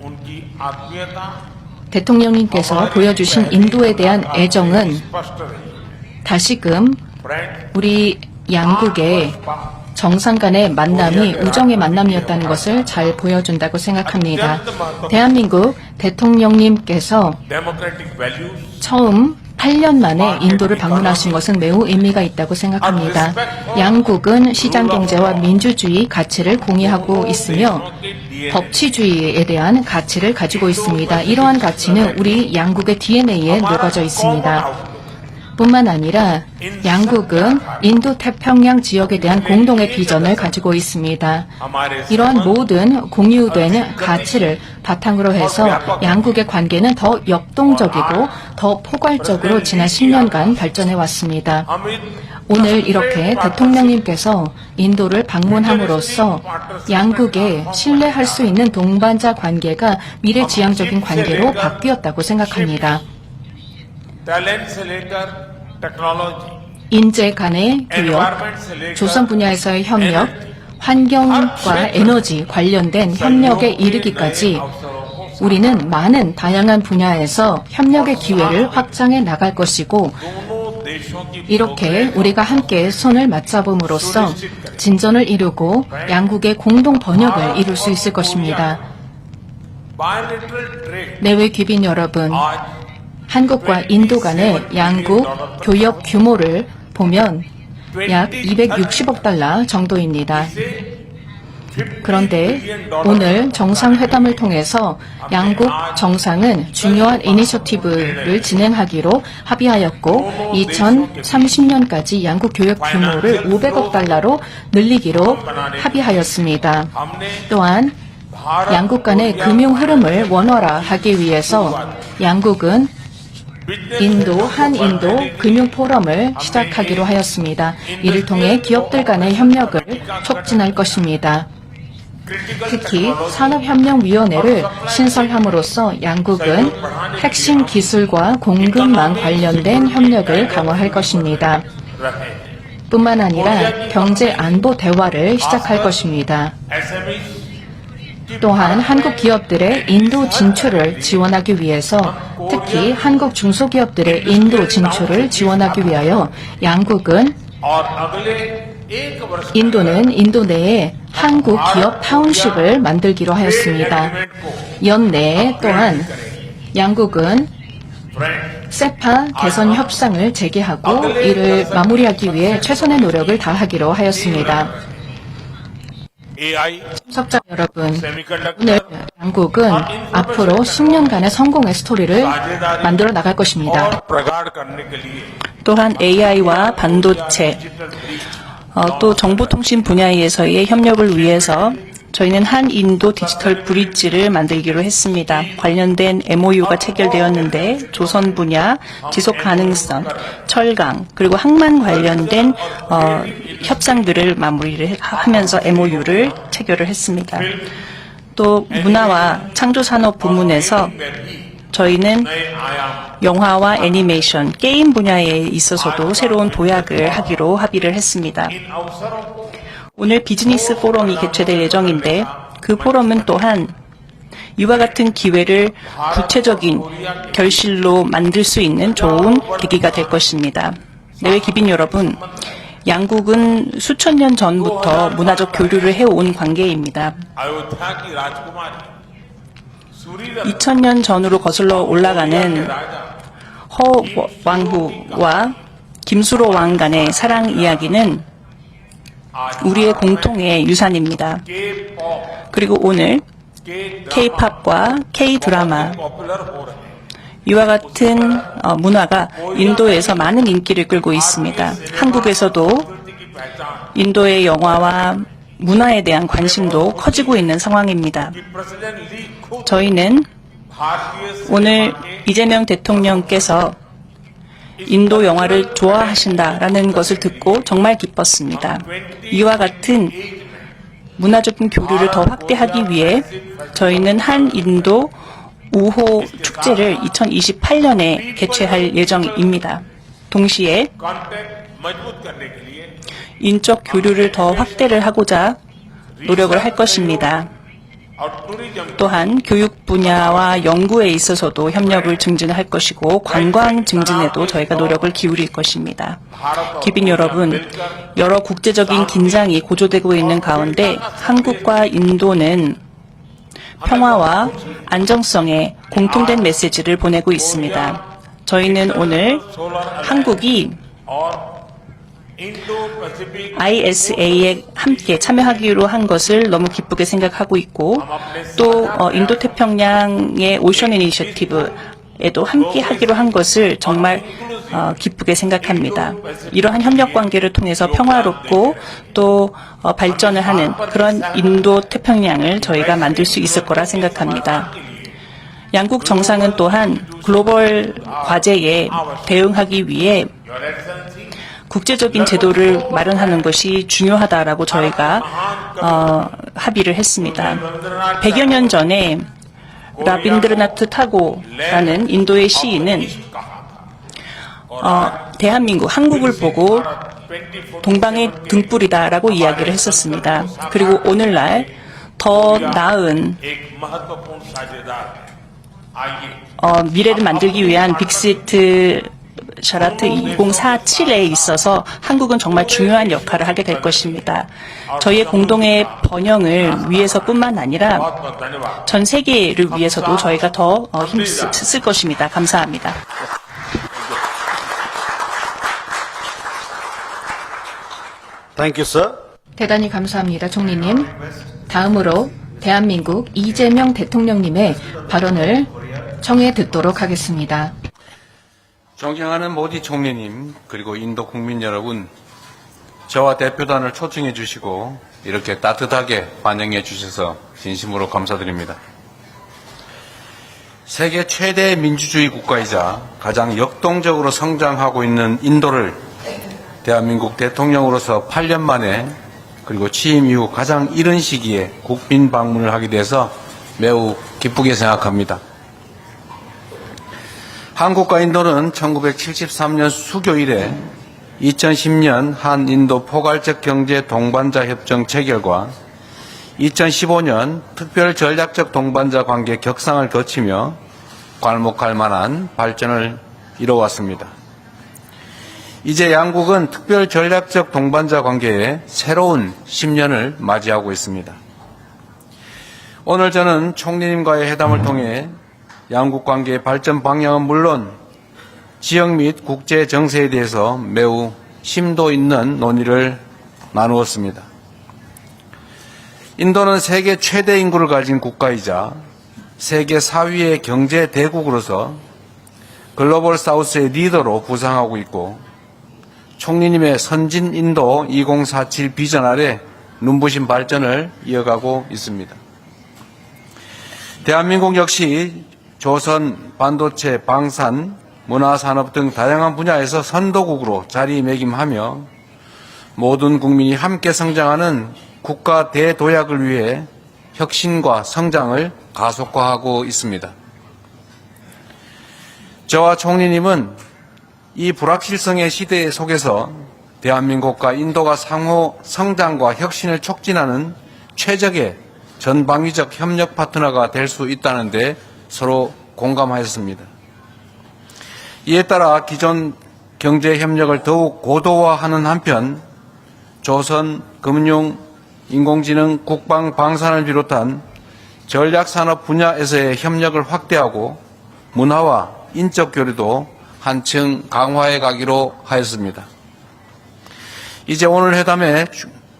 उनकी आत्मीयता 대통령님께서 보여주신 인도에 대한 애정은 स्पष्ट रही। 다시금 우리 양국의 정상 간의 만남이 우정의 만남이었다는 것을 잘 보여준다고 생각합니다. 대한민국 대통령님께서 डेमोक्रेटिक वैल्यूज 처음 8년 만에 인도를 방문하신 것은 매우 의미가 있다고 생각합니다. 양국은 시장경제와 민주주의 가치를 공유하고 있으며 법치주의에 대한 가치를 가지고 있습니다. 이러한 가치는 우리 양국의 DNA에 녹아져 있습니다. 뿐만 아니라 양국은 인도태평양 지역에 대한 공동의 비전을 가지고 있습니다. 이러한 모든 공유된 가치를 바탕으로 해서 양국의 관계는 더 역동적이고 더 포괄적으로 지난 10년간 발전해 왔습니다. 오늘 이렇게 대통령님께서 인도를 방문함으로써 양국의 신뢰할 수 있는 동반자 관계가 미래지향적인 관계로 바뀌었다고 생각합니다. टैलेंट से लेकर टेक्नोलॉजी 인재 간의 교역, 조선 분야에서의 협력, 환경과 에너지 관련된 협력에 이르기까지 우리는 많은 다양한 분야에서 협력의 기회를 확장해 나갈 것이고 이렇게 우리가 함께 손을 맞잡음으로써 진전을 이루고 양국의 공동 번역을 이룰 수 있을 것입니다. 내외 귀빈 여러분, 한국과 인도 간의 양국 교역 규모를 보면 약 260억 달러 정도입니다. 그런데 오늘 정상회담을 통해서 양국 정상은 중요한 이니셔티브를 진행하기로 합의하였고 2030년까지 양국 교역 규모를 500억 달러로 늘리기로 합의하였습니다. 또한 양국 간의 금융 흐름을 원활화하기 위해서 양국은 한인도 금융 포럼을 시작하기로 하였습니다. 이를 통해 기업들 간의 협력을 촉진할 것입니다. 특히 산업협력위원회를 신설함으로써 양국은 핵심 기술과 공급망 관련된 협력을 강화할 것입니다. 뿐만 아니라 경제 안보 대화를 시작할 것입니다. 또한 한국 기업들의 인도 진출을 지원하기 위해서 특히 한국 중소기업들의 인도 진출을 지원하기 위하여 양국은 인도 내에 한국 기업 타운십을 만들기로 하였습니다. 연내에 또한 양국은 세파 개선 협상을 재개하고 이를 마무리하기 위해 최선의 노력을 다하기로 하였습니다. 참석자 여러분, 오늘 양국은 앞으로 10년간의 성공의 스토리를 만들어 나갈 것입니다. 또한 AI와 반도체, 또 정보통신 분야에서의 협력을 위해서 저희는 한인도 디지털 브릿지를 만들기로 했습니다. 관련된 MOU가 체결되었는데 조선 분야, 지속 가능성, 철강, 그리고 항만 관련된 협상들을 마무리를 하면서 MOU를 체결을 했습니다. 또 문화와 창조산업 부문에서 저희는 영화와 애니메이션, 게임 분야에 있어서도 새로운 도약을 하기로 합의를 했습니다. 오늘 비즈니스 포럼이 개최될 예정인데 그 포럼은 또한 이와 같은 기회를 구체적인 결실로 만들 수 있는 좋은 계기가 될 것입니다. 내외 귀빈 여러분, 양국은 수천 년 전부터 문화적 교류를 해온 관계입니다. 2000년 전으로 거슬러 올라가는 허왕후와 김수로 왕 간의 사랑 이야기는 우리의 공통의 유산입니다. 그리고 오늘 K-팝과 K-드라마, 이와 같은 문화가 인도에서 많은 인기를 끌고 있습니다. 한국에서도 인도의 영화와 문화에 대한 관심도 커지고 있는 상황입니다. 저희는 오늘 이재명 대통령께서 인도 영화를 좋아하신다라는 것을 듣고 정말 기뻤습니다. 이와 같은 문화적인 교류를 더 확대하기 위해 저희는 한인도 5호 축제를 2028년에 개최할 예정입니다. 동시에 인적 교류를 더 확대를 하고자 노력을 할 것입니다. 또한 교육 분야와 연구에 있어서도 협력을 증진할 것이고 관광 증진에도 저희가 노력을 기울일 것입니다. 기빈 여러분, 여러 국제적인 긴장이 고조되고 있는 가운데 한국과 인도는 평화와 안정성에 공통된 메시지를 보내고 있습니다. 저희는 오늘 한국이 ISA에 함께 참여하기로 한 것을 너무 기쁘게 생각하고 있고 또 인도태평양의 오션 이니셔티브에도 함께 하기로 한 것을 정말 기쁘게 생각합니다. 이러한 협력 관계를 통해서 평화롭고 또 발전을 하는 그런 인도태평양을 저희가 만들 수 있을 거라 생각합니다. 양국 정상은 또한 글로벌 과제에 대응하기 위해 국제적인 제도를 마련하는 것이 중요하다라고 저희가 합의를 했습니다. 100여 년 전에 라빈드르나트 타고라는 인도의 시인은 대한민국, 한국을 보고 동방의 등불이다라고 이야기를 했었습니다. 그리고 오늘날 더 나은 미래를 만들기 위한 빅시트 샤라트 2047에 있어서 한국은 정말 중요한 역할을 하게 될 것입니다. 저희의 공동의 번영을 위해서뿐만 아니라 전 세계를 위해서도 저희가 더 힘쓸 것입니다. 감사합니다. Thank you, sir. 대단히 감사합니다, 총리님. 다음으로 대한민국 이재명 대통령님의 발언을 청해 듣도록 하겠습니다. 존경하는 모디 총리님, 그리고 인도 국민 여러분, 저와 대표단을 초청해 주시고 이렇게 따뜻하게 환영해 주셔서 진심으로 감사드립니다. 세계 최대 민주주의 국가이자 가장 역동적으로 성장하고 있는 인도를 대한민국 대통령으로서 8년 만에 그리고 취임 이후 가장 이른 시기에 국빈 방문을 하게 돼서 매우 기쁘게 생각합니다. 한국과 인도는 1973년 수교 이래 2010년 한인도 포괄적 경제 동반자 협정 체결과 2015년 특별 전략적 동반자 관계 격상을 거치며 괄목할 만한 발전을 이뤄왔습니다. 이제 양국은 특별 전략적 동반자 관계에 새로운 10년을 맞이하고 있습니다. 오늘 저는 총리님과의 회담을 통해 양국 관계의 발전 방향은 물론 지역 및 국제 정세에 대해서 매우 심도 있는 논의를 나누었습니다. 인도는 세계 최대 인구를 가진 국가이자 세계 4위의 경제 대국으로서 글로벌 사우스의 리더로 부상하고 있고 총리님의 선진 인도 2047 비전 아래 눈부신 발전을 이어가고 있습니다. 대한민국 역시 조선, 반도체, 방산, 문화산업 등 다양한 분야에서 선도국으로 자리매김하며 모든 국민이 함께 성장하는 국가 대도약을 위해 혁신과 성장을 가속화하고 있습니다. 저와 총리님은 이 불확실성의 시대 속에서 대한민국과 인도가 상호 성장과 혁신을 촉진하는 최적의 전방위적 협력 파트너가 될 수 있다는 데 서로 공감하였습니다. 이에 따라 기존 경제 협력을 더욱 고도화하는 한편 조선, 금융, 인공지능, 국방, 방산을 비롯한 전략산업 분야에서의 협력을 확대하고 문화와 인적 교류도 한층 강화해 가기로 하였습니다. 이제 오늘 회담의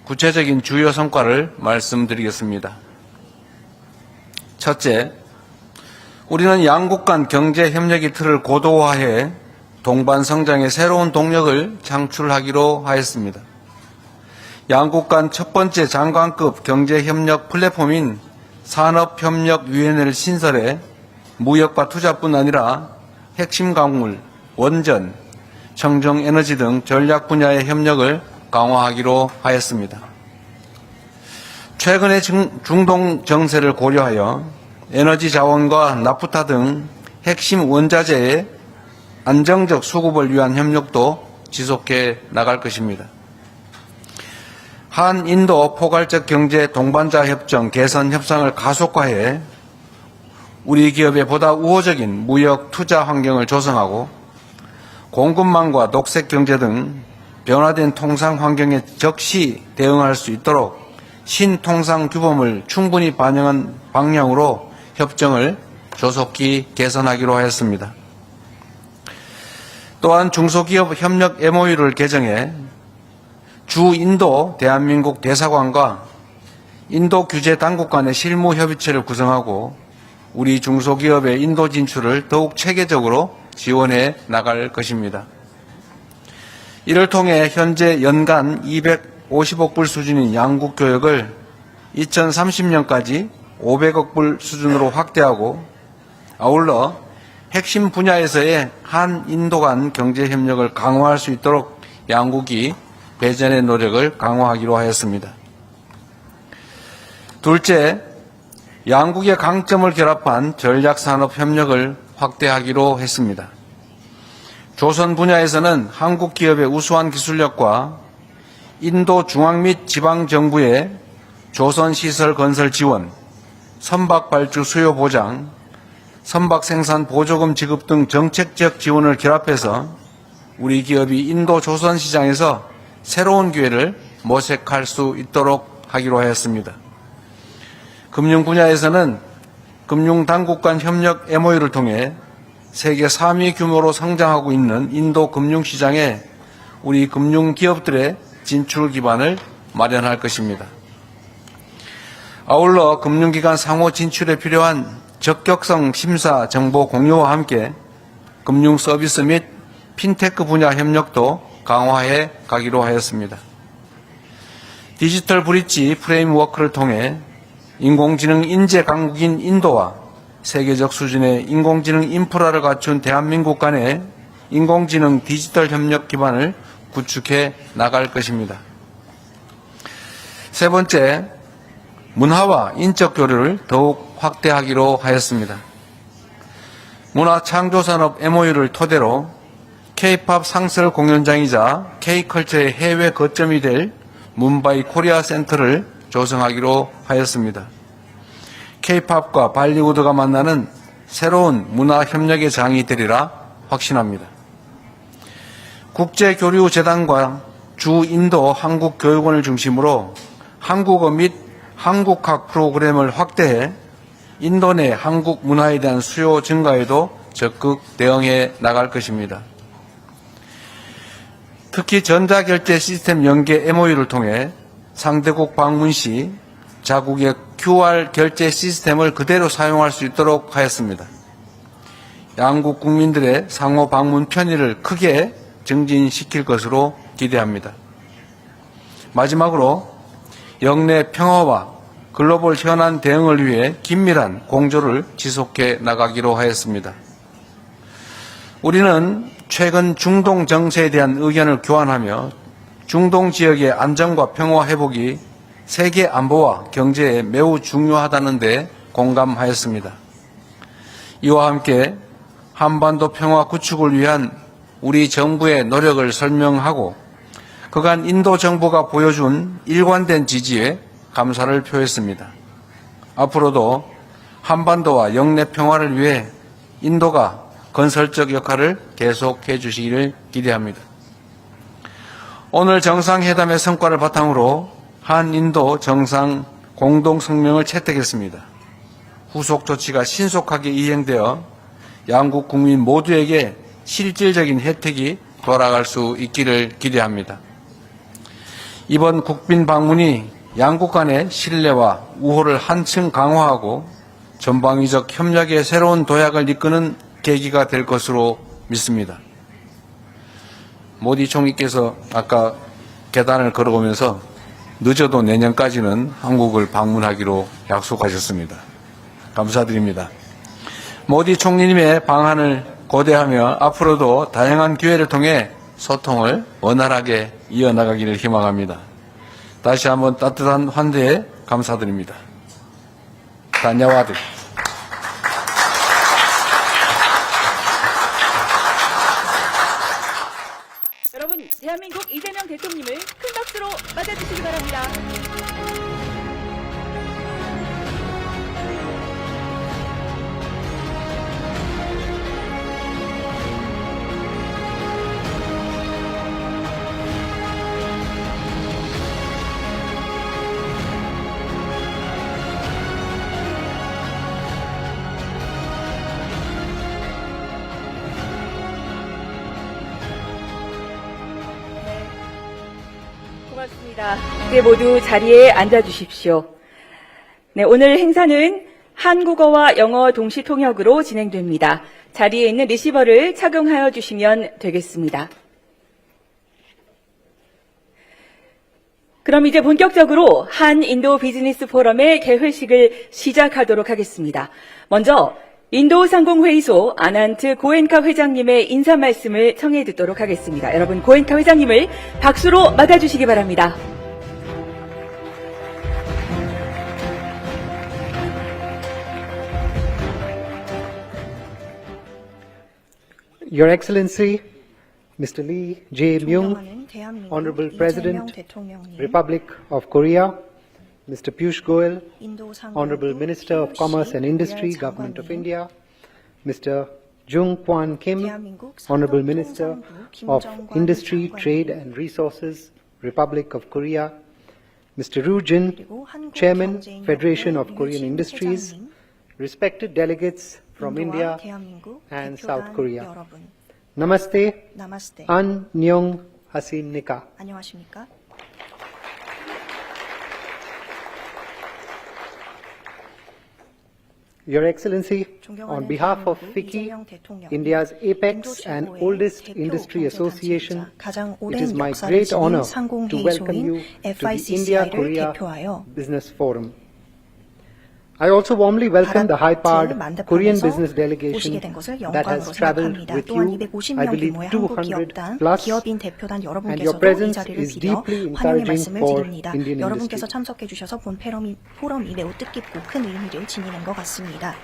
구체적인 주요 성과를 말씀드리겠습니다. 첫째, 우리는 양국 간 경제 협력의 틀을 고도화해 동반 성장의 새로운 동력을 창출하기로 하였습니다. 양국 간 첫 번째 장관급 경제협력 플랫폼인 산업협력위원회를 신설해 무역과 투자뿐 아니라 핵심 광물, 원전, 청정에너지 등 전략 분야의 협력을 강화하기로 하였습니다. 최근의 중동 정세를 고려하여 에너지 자원과 나프타 등 핵심 원자재의 안정적 수급을 위한 협력도 지속해 나갈 것입니다. 한인도 포괄적 경제 동반자 협정 개선 협상을 가속화해 우리 기업에 보다 우호적인 무역 투자 환경을 조성하고 공급망과 녹색 경제 등 변화된 통상 환경에 적시 대응할 수 있도록 신통상 규범을 충분히 반영한 방향으로 협정을 조속히 개선하기로 하였습니다. 또한 중소기업 협력 MOU를 개정해 주 인도 대한민국 대사관과 인도 규제 당국 간의 실무 협의체를 구성하고 우리 중소기업의 인도 진출을 더욱 체계적으로 지원해 나갈 것입니다. 이를 통해 현재 연간 250억 불 수준인 양국 교역을 2030년까지 500억 불 수준으로 확대하고 아울러 핵심 분야에서의 한인도 간 경제협력을 강화할 수 있도록 양국이 배전의 노력을 강화하기로 하였습니다. 둘째, 양국의 강점을 결합한 전략산업협력을 확대하기로 했습니다. 조선 분야에서는 한국 기업의 우수한 기술력과 인도 중앙 및 지방 정부의 조선 시설 건설 지원, 선박 발주 수요 보장, 선박 생산 보조금 지급 등 정책적 지원을 결합해서 우리 기업이 인도 조선 시장에서 새로운 기회를 모색할 수 있도록 하기로 하였습니다. 금융 분야에서는 금융당국 간 협력 MOU를 통해 세계 3위 규모로 성장하고 있는 인도 금융시장에 우리 금융기업들의 진출 기반을 마련할 것입니다. 아울러 금융기관 상호 진출에 필요한 적격성 심사 정보 공유와 함께 금융 서비스 및 핀테크 분야 협력도 강화해 가기로 하였습니다. 디지털 브릿지 프레임워크를 통해 인공지능 인재 강국인 인도와 세계적 수준의 인공지능 인프라를 갖춘 대한민국 간의 인공지능 디지털 협력 기반을 구축해 나갈 것입니다. 세 번째, 문화와 인적 교류를 더욱 확대하기로 하였습니다. 문화창조산업 MOU를 토대로 K-팝 상설 공연장이자 K-컬처의 해외 거점이 될 문바이 코리아 센터를 조성하기로 하였습니다. K-팝과 발리우드가 만나는 새로운 문화 협력의 장이 되리라 확신합니다. 국제교류재단과 주인도 한국교육원을 중심으로 한국어 및 한국학 프로그램을 확대해 인도 내 한국 문화에 대한 수요 증가에도 적극 대응해 나갈 것입니다. 특히 전자결제 시스템 연계 MOU를 통해 상대국 방문 시 자국의 QR 결제 시스템을 그대로 사용할 수 있도록 하였습니다. 양국 국민들의 상호 방문 편의를 크게 증진시킬 것으로 기대합니다. 마지막으로 영내 평화와 글로벌 현안 대응을 위해 긴밀한 공조를 지속해 나가기로 하였습니다. 우리는 최근 중동 정세에 대한 의견을 교환하며 중동 지역의 안정과 평화 회복이 세계 안보와 경제에 매우 중요하다는 데 공감하였습니다. 이와 함께 한반도 평화 구축을 위한 우리 정부의 노력을 설명하고 그간 인도 정부가 보여준 일관된 지지에 감사를 표했습니다. 앞으로도 한반도와 영내 평화를 위해 인도가 건설적 역할을 계속해 주시기를 기대합니다. 오늘 정상회담의 성과를 바탕으로 한인도 정상 공동성명을 채택했습니다. 후속 조치가 신속하게 이행되어 양국 국민 모두에게 실질적인 혜택이 돌아갈 수 있기를 기대합니다. 이번 국빈 방문이 양국 간의 신뢰와 우호를 한층 강화하고 전방위적 협력의 새로운 도약을 이끄는 계기가 될 것으로 믿습니다. 모디 총리께서 아까 계단을 걸어오면서 늦어도 내년까지는 한국을 방문하기로 약속하셨습니다. 감사드립니다. 모디 총리님의 방한을 고대하며 앞으로도 다양한 기회를 통해 소통을 원활하게 이어나가기를 희망합니다. 다시 한번 따뜻한 환대에 감사드립니다. 다냐와드. 여러분, 대한민국 이재명 대통령을 큰 박수로 맞아주시기 바랍니다. 고맙습니다. 이제 모두 자리에 앉아주십시오. 네, 오늘 행사는 한국어와 영어 동시 통역으로 진행됩니다. 자리에 있는 리시버를 착용하여 주시면 되겠습니다. 그럼 이제 본격적으로 한인도 비즈니스 포럼의 개회식을 시작하도록 하겠습니다. 먼저 인도상공회의소 아난트 고엔카 회장님의 인사 말씀을 청해 듣도록 하겠습니다. 여러분, 고엔카 회장님을 박수로 맞아주시기 바랍니다. Your Excellency, Mr. Lee Jae-myung, Honorable President, Republic of Korea, Mr. Piyush Goyal, Honorable Minister of Commerce and Industry, Government of India, Mr. Jung Kwan Kim, Honorable Minister of Industry, Trade and Resources, Republic of Korea, Mr. Ru Jin, Chairman, Federation of Korean Industries, respected delegates from India and South Korea. Namaste. Annyeong hasimnika. 안녕하십니까? Your Excellency, on behalf of FICCI, India's apex and oldest industry association, it is my great honor to welcome you to the India-Korea Business Forum. I also warmly welcome the high-powered Korean business delegation that has traveled with you, I believe 200 plus, and your presence is deeply encouraging for Indian 여러분께서 industry. 참석해 주셔서 본 포럼이 매우 뜻깊고 큰 의미를 지니는 것 같습니다.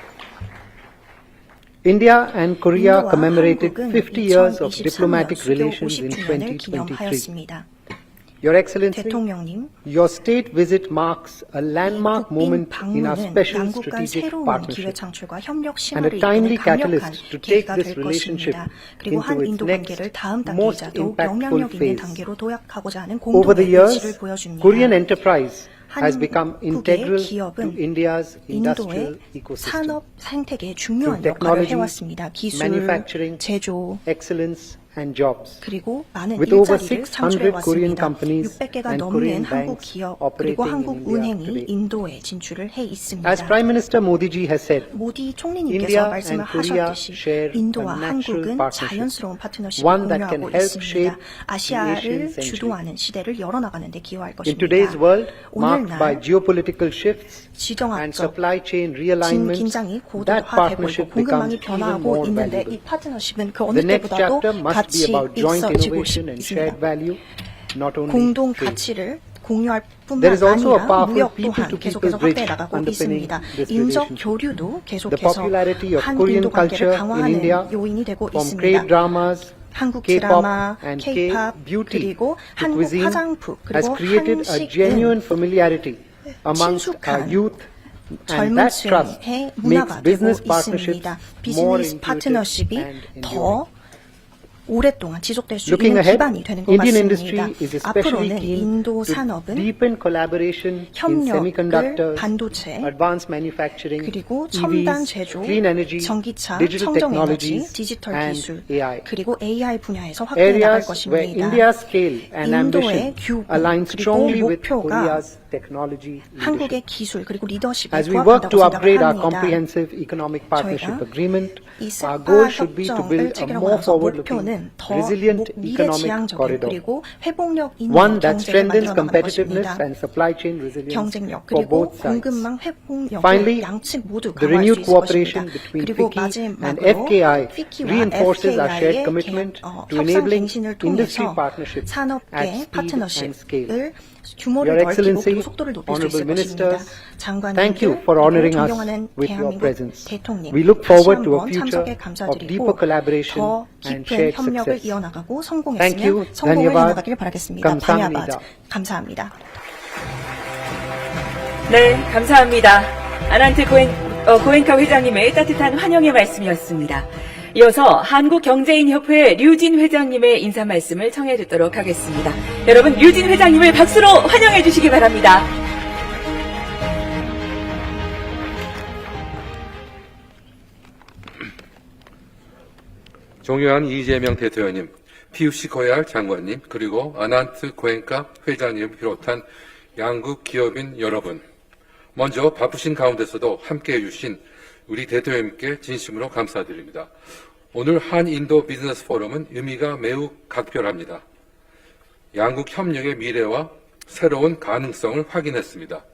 India and Korea commemorated 50 years of diplomatic relations in 2023. Your Excellency, 대통령님, your state visit marks a landmark moment in our special 양국 간 strategic 새로운 기회 partnership 창출과 협력 and a 신화를 timely 이끄는 강력한 catalyst to take 계기가 this 될 relationship 것입니다. 그리고 into 한 its 인도 관계를 next 다음 most 단계이자 더욱 impactful 영향력 있는 phase. 단계로 도약하고자 하는 Over the 공동의 years, 의지를 보여줍니다. Korean enterprise has become integral to 기업은 India's industrial 인도의 ecosystem. 산업 생태계에 중요한 Through 역할을 technology, 해왔습니다. 기술, manufacturing, 제조, excellence and jobs. 그리고 많은 With over 일자리를 600 Korean 창출해왔습니다. companies 600개가 and 넘는 Korean 한국 banks 기업 operating 그리고 in 한국 India 은행이 today. 인도에 진출을 해 있습니다. As Prime Minister Modi ji has said, 모디 India 총리님께서 말씀을 and Korea 하셨듯이 share 인도와 a natural 한국은 partnership, 자연스러운 파트너십을 one that can 공유하고 help 있습니다. shape the 아시아를 Asian century. 주도하는 시대를 열어나가는 데 기여할 In 것입니다. today's world, marked by 오늘날 geopolitical shifts and 지정학적 supply chain realignments, 긴장이 that 고도화되고 있고 partnership becomes 공급망이 even 변화하고 more 있는데 valuable. 이 파트너십은 그 어느 The next 때보다도 chapter must be 가치 about joint 있어지고 innovation and shared 있습니다. value, not only 공동 trade. 가치를 공유할 뿐만 There is also a 아니라 powerful 무역 또한 people-to-people 계속해서 bridge 확대해 나가고 underpinning 있습니다. this 인적 relationship. 교류도 The 계속해서 popularity of 한 Korean 인도 관계를 culture in 강화하는 India, 요인이 되고 from 있습니다. K-dramas, 한국 K-pop 드라마, and K-pop, K-beauty, 그리고 the 한국 cuisine 화장품, has 그리고 created a genuine 한식은 familiarity amongst our 친숙한 youth, and 젊은 that trust 층의 makes 문화가 되고 business partnerships 있습니다. more 비즈니스 intuitive 파트너십이 and 더 enduring. 오랫동안 지속될 수 Looking 있는 ahead, 기반이 되는 것 Indian 같습니다. industry is especially 앞으로는 keen 인도 to 산업은 deepen collaboration in 협력을 semiconductors, 반도체, advanced manufacturing, 그리고 첨단 EVs, 제조, clean energy, 전기차, digital 청정에너지, technologies, 디지털 and 기술, AI. 그리고 AI 분야에서 확대해 나갈 Areas where 것입니다. India's scale and 인도의 ambition 규모 align 그리고 strongly with 목표가 Korea's technology leadership. 한국의 기술 그리고 리더십에 As we work 부합한다고 to upgrade our 생각합니다. comprehensive economic partnership 저희가 agreement, 이 our goal 세파 should be to 협정을 build a more 체결하고 나서 forward-looking 목표는 inclusive, 더 resilient 미래 economic 지향적인 corridor. 그리고 회복력 있는 One that 경제를 strengthens 만들어 나가는 competitiveness 것입니다. and supply chain resilience 경쟁력 for 그리고 both sides. 공급망 회복력을 Finally, 양측 모두 the 강화할 수 renewed 있을 cooperation 것입니다. between 그리고 FICCI and 마지막으로 FKI FICCI와 reinforces our shared FKI의 commitment to 협상 enabling 갱신을 industry 통해서 partnerships at 산업계 speed and scale. 파트너십을 규모를 Your 넓히고 Excellency, 그리고 속도를 높일 수 honorable 있을 것입니다. ministers, 장관님들 thank you for 그리고 honoring us 존경하는 with your 대한민국 presence. 대통령 We look 다시 forward to a 한번 future 참석에 of 감사드리고 deeper collaboration 더 and 깊은 shared 협력을 success. 이어나가고 Thank you. 성공했으면 성공을 धन्यवाद. 해나가길 바라겠습니다. 감사합니다. 감사합니다. 네, 감사합니다. 아난트 고엔카 회장님의 따뜻한 환영의 말씀이었습니다. 이어서 한국경제인협회 류진 회장님의 인사 말씀을 청해 듣도록 하겠습니다. 여러분, 류진 회장님을 박수로 환영해 주시기 바랍니다. 존경하는 이재명 대통령님, PUC 고얄 장관님, 그리고 아난트 고엔카 회장님을 비롯한 양국 기업인 여러분, 먼저 바쁘신 가운데서도 함께해 주신 우리 대통령님께 진심으로 감사드립니다. 오늘 한인도 비즈니스 포럼은 의미가 매우 각별합니다. 양국 협력의 미래와 새로운 가능성을 확인했습니다.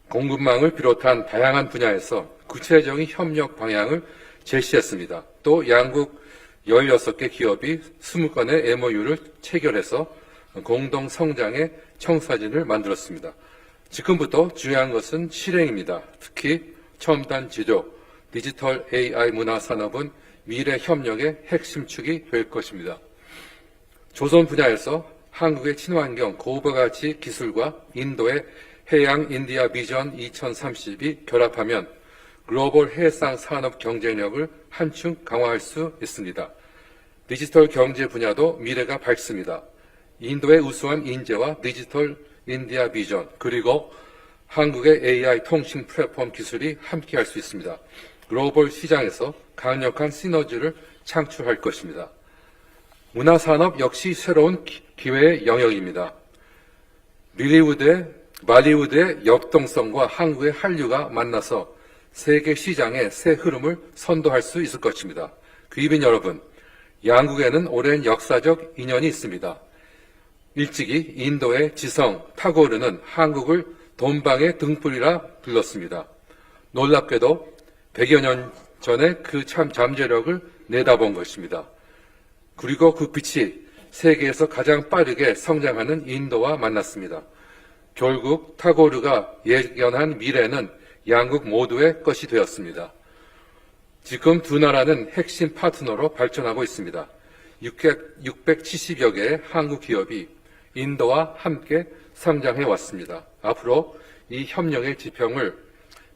공급망을 비롯한 다양한 분야에서 구체적인 협력 방향을 제시했습니다. 또 양국 16개 기업이 20건의 MOU를 체결해서 공동 성장의 청사진을 만들었습니다. 지금부터 중요한 것은 실행입니다. 특히 첨단 지조, 디지털 AI 문화 산업은 미래 협력의 핵심축이 될 것입니다. 조선 분야에서 한국의 친환경 고부가치 기술과 인도의 해양 인디아 비전 2030이 결합하면 글로벌 해상 산업 경쟁력을 한층 강화할 수 있습니다. 디지털 경제 분야도 미래가 밝습니다. 인도의 우수한 인재와 디지털 인디아 비전, 그리고 한국의 AI 통신 플랫폼 기술이 함께할 수 있습니다. 글로벌 시장에서 강력한 시너지를 창출할 것입니다. 문화산업 역시 새로운 기회의 영역입니다. 말리우드의 역동성과 한국의 한류가 만나서 세계 시장의 새 흐름을 선도할 수 있을 것입니다. 귀빈 여러분, 양국에는 오랜 역사적 인연이 있습니다. 일찍이 인도의 지성 타고르는 한국을 돈방의 등불이라 불렀습니다. 놀랍게도 100여 년 전에 그 참 잠재력을 내다본 것입니다. 그리고 그 빛이 세계에서 가장 빠르게 성장하는 인도와 만났습니다. 결국 타고르가 예견한 미래는 양국 모두의 것이 되었습니다. 지금 두 나라는 핵심 파트너로 발전하고 있습니다. 670여 개의 한국 기업이 인도와 함께 성장해 왔습니다. 앞으로 이 협력의 지평을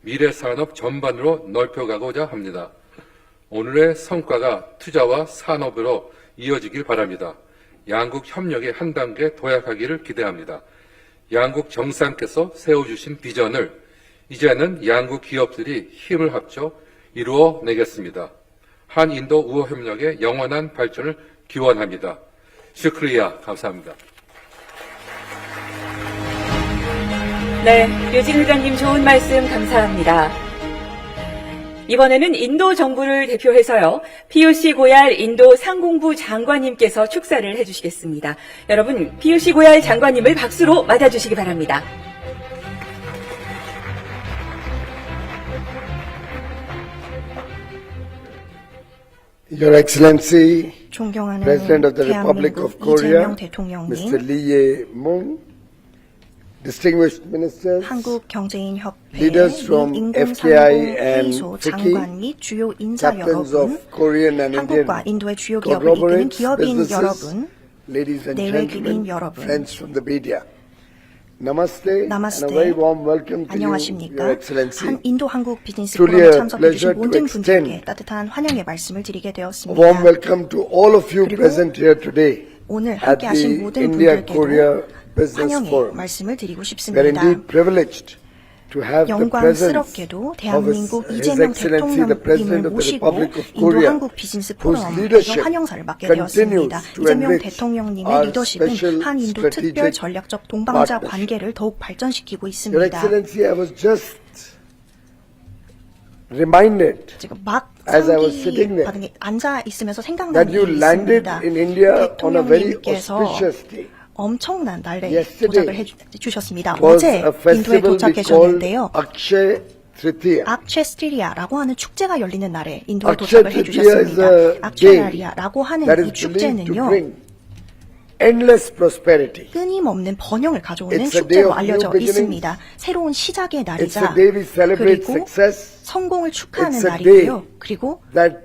미래 산업 전반으로 넓혀가고자 합니다. 오늘의 성과가 투자와 산업으로 이어지길 바랍니다. 양국 협력의 한 단계 도약하기를 기대합니다. 양국 정상께서 세워주신 비전을 이제는 양국 기업들이 힘을 합쳐 이루어내겠습니다. 한인도 우호협력의 영원한 발전을 기원합니다. 슈크리야, 감사합니다. 네, 류진 회장님 좋은 말씀 감사합니다. 이번에는 인도 정부를 대표해서요, PUC 고얄 인도 상공부 장관님께서 축사를 해주시겠습니다. 여러분, PUC 고얄 장관님을 박수로 맞아주시기 바랍니다. Your Excellency, 존경하는 President of the Republic of 대한민국 이재명 Korea, 대통령님, Mr. Lee Jae-myung, distinguished ministers, 한국경제인협회 leaders from FKI and 인공상공회의소 FICCI, 장관 및 주요 인사 captains 여러분, of Korean and Indian 한국과 인도의 주요 기업을 이끄는 conglomerates, 기업인 businesses, 여러분, ladies and 내외국인 gentlemen, 여러분, friends from the media. Namaste, 나마스테, and a very warm welcome to you, 안녕하십니까? Your Excellency. 인도 한국 비즈니스 Truly 포럼에 a 참석해주신 pleasure to 모든 분들께 extend 따뜻한 환영의 말씀을 드리게 A 되었습니다. warm welcome to all of you present here today 오늘 at 함께하신 the 모든 India-Korea 분들께도 Business 환영의 Forum. 말씀을 드리고 We are 싶습니다. indeed privileged to have the presence 영광스럽게도 of 대한민국 His 이재명 Excellency the President 대통령님을 of the 모시고 Republic of 인도 Korea, 한국 비즈니스 whose 포럼에서 leadership 환영사를 맡게 continues 되었습니다. to 이재명 enrich 대통령님의 our 리더십은 special 한인도 특별 strategic 전략적 동반자 partnership. 관계를 더욱 발전시키고 Your 있습니다. Excellency, I was just reminded 지금 막 as I was sitting there 상기 앉아 있으면서 생각나는 that you 일이 landed 있습니다. in India on a very 대통령님께서 auspicious day. 엄청난 날에 Yesterday 도착을 해주셨습니다. was 어제 a festival 인도에 we called 도착하셨는데요. Akshay Tritiya. 악체스티리아라고 하는 축제가 열리는 날에 인도에 Akshay 도착을 Tritiya is 해주셨습니다. a day 악체라리아라고 하는 that 이 is believed to 축제는요. bring endless prosperity. 끊임없는 번영을 가져오는 It's a day 축제로 of new 알려져 beginnings. 있습니다. 새로운 시작의 It's a 날이자 day we celebrate 그리고 success. 성공을 축하하는 It's a 날이고요. day 그리고 that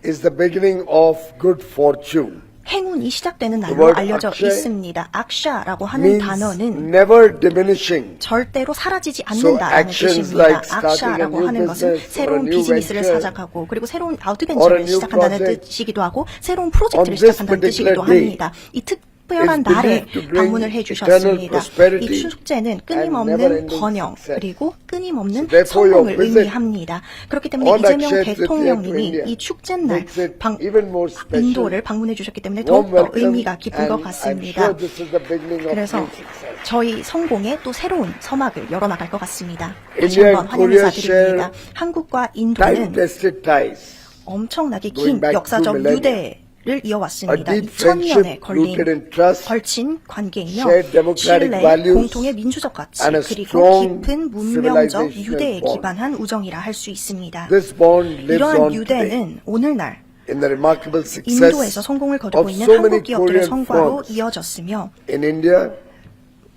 is the beginning of good fortune. 행운이 시작되는 The 날로 word 알려져 Akshay 있습니다. 악샤라고 하는 means 단어는 never diminishing. 절대로 사라지지 So 않는다라는 actions 뜻입니다. like starting a 악샤라고 new 하는 것은 business or a 새로운 new 비즈니스를 venture 시작하고 그리고 새로운 or a 아웃벤처를 new 시작한다는 project 뜻이기도 하고 새로운 프로젝트를 on this 시작한다는 particular 뜻이기도 day 합니다. 이 특별한 is 날에 believed to bring 방문을 eternal 해주셨습니다. prosperity 이 축제는 and 끊임없는 never-ending 번영 success. 그리고 끊임없는 So therefore your 성공을 visit 의미합니다. 그렇기 때문에 on 이재명 Akshay Tritiya to 대통령님이 India 이 축제날 makes it even more special. 인도를 방문해 주셨기 때문에 Warm 더욱더 welcome, 의미가 깊은 것 and I'm 같습니다. sure this is the beginning of 그래서 new success. 저희 성공의 또 새로운 서막을 열어나갈 것 같습니다. 다시 India 한번 and Korea 환영인사드립니다. share 한국과 인도는 time-tested ties. 엄청나게 긴 going back 역사적 two millennia. 유대를 A 이어왔습니다. deep 2000년에 friendship rooted in trust, 걸친 관계이며 shared democratic 신뢰, values, 공통의 민주적 가치, and a 그리고 strong 깊은 문명적 civilizational 유대에 bond. 기반한 우정이라 할 수 있습니다. This bond lives 이러한 on 유대는 today 오늘날 in the remarkable 인도에서 success 성공을 거두고 of 있는 so many 한국 기업들의 Korean 성과로 firms 이어졌으며 in India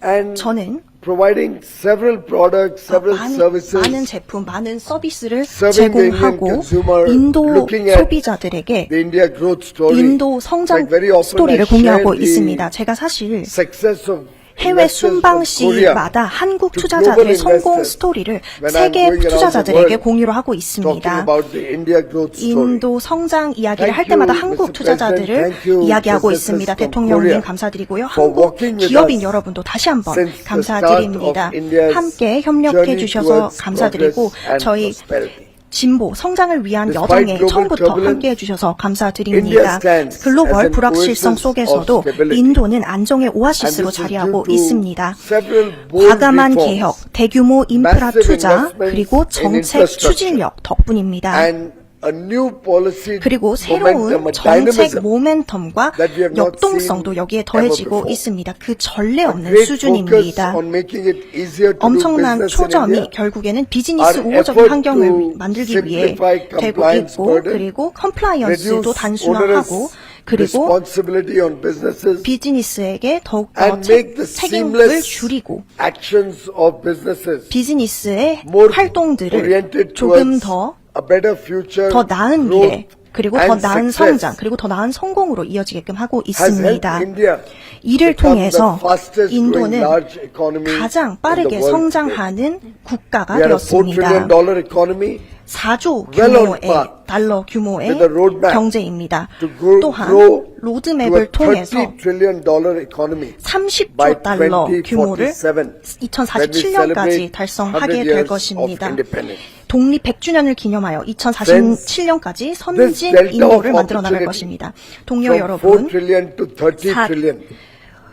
and 저는 providing several products, several 많은 services, 제품, 많은 서비스를 serving the Indian 제공하고 consumer, 인도 looking at 소비자들에게 the India growth story. 인도 성장 Like very often 스토리를 I share 공유하고 the 있습니다. 제가 사실 success of 해외 investors from 순방시마다 Korea 한국 to 투자자들의 global 성공 investors 스토리를 when I'm 세계 going around the 투자자들에게 world 공유를 하고 talking 있습니다. about the India growth story. 인도 성장 이야기를 할 Thank 때마다 you, 한국 Mr. 투자자들을 President. Thank you, 이야기하고 businesses 있습니다. from 대통령님 Korea 감사드리고요. for 한국 working with 기업인 us 여러분도 다시 한번 since the 감사드립니다. start of India's 함께 협력해 journey 주셔서 towards 감사드리고 progress and 저희 prosperity. 진보, 성장을 위한 Despite 여정에 global 처음부터 turbulence, 함께해 주셔서 India 감사드립니다. stands as 글로벌 an 불확실성 oasis 속에서도 of stability. 인도는 안정의 And 오아시스로 this is 자리하고 due to 있습니다. several bold 과감한 reforms, 개혁, 대규모 인프라 massive 투자, investments 그리고 in 정책 infrastructure, 추진력 덕분입니다. and a new policy 그리고 momentum, 새로운 a 정책 dynamism 모멘텀과 that we have not 역동성도 seen 여기에 ever 더해지고 before. 있습니다. 그 전례 A 없는 great focus 수준입니다. on making it easier to do 엄청난 business in 초점이 India. 결국에는 비즈니스 Our 우호적인 effort 환경을 to 만들기 위해 simplify 되고 compliance 있고 burden, 그리고 컴플라이언스도 reduce 단순화하고 onerous 그리고 responsibility on businesses, 비즈니스에게 더욱더 and make the 책임을 seamless 줄이고 actions of businesses 비즈니스의 more 활동들을 oriented 조금 towards 더 a better future, 나은 growth, 미래 그리고 더 and 나은 success. 성장 그리고 더 나은 성공으로 이어지게끔 하고 has helped 있습니다. India 이를 become 통해서 the fastest growing 인도는 large economy 가장 in 빠르게 the world today. 성장하는 국가가 We are a $4 되었습니다. trillion economy 4조 well on 규모의 path 달러 규모의 with a roadmap 경제입니다. to grow 또한 to 로드맵을 a 통해서 $30 trillion economy 30조 달러 규모를 2047 2047년까지 달성하게 100 될 years 것입니다. of independence. 독립 100주년을 기념하여 2047년까지 선진 인도를 만들어 나갈 것입니다. 동료 from 여러분, 4 trillion to 30 trillion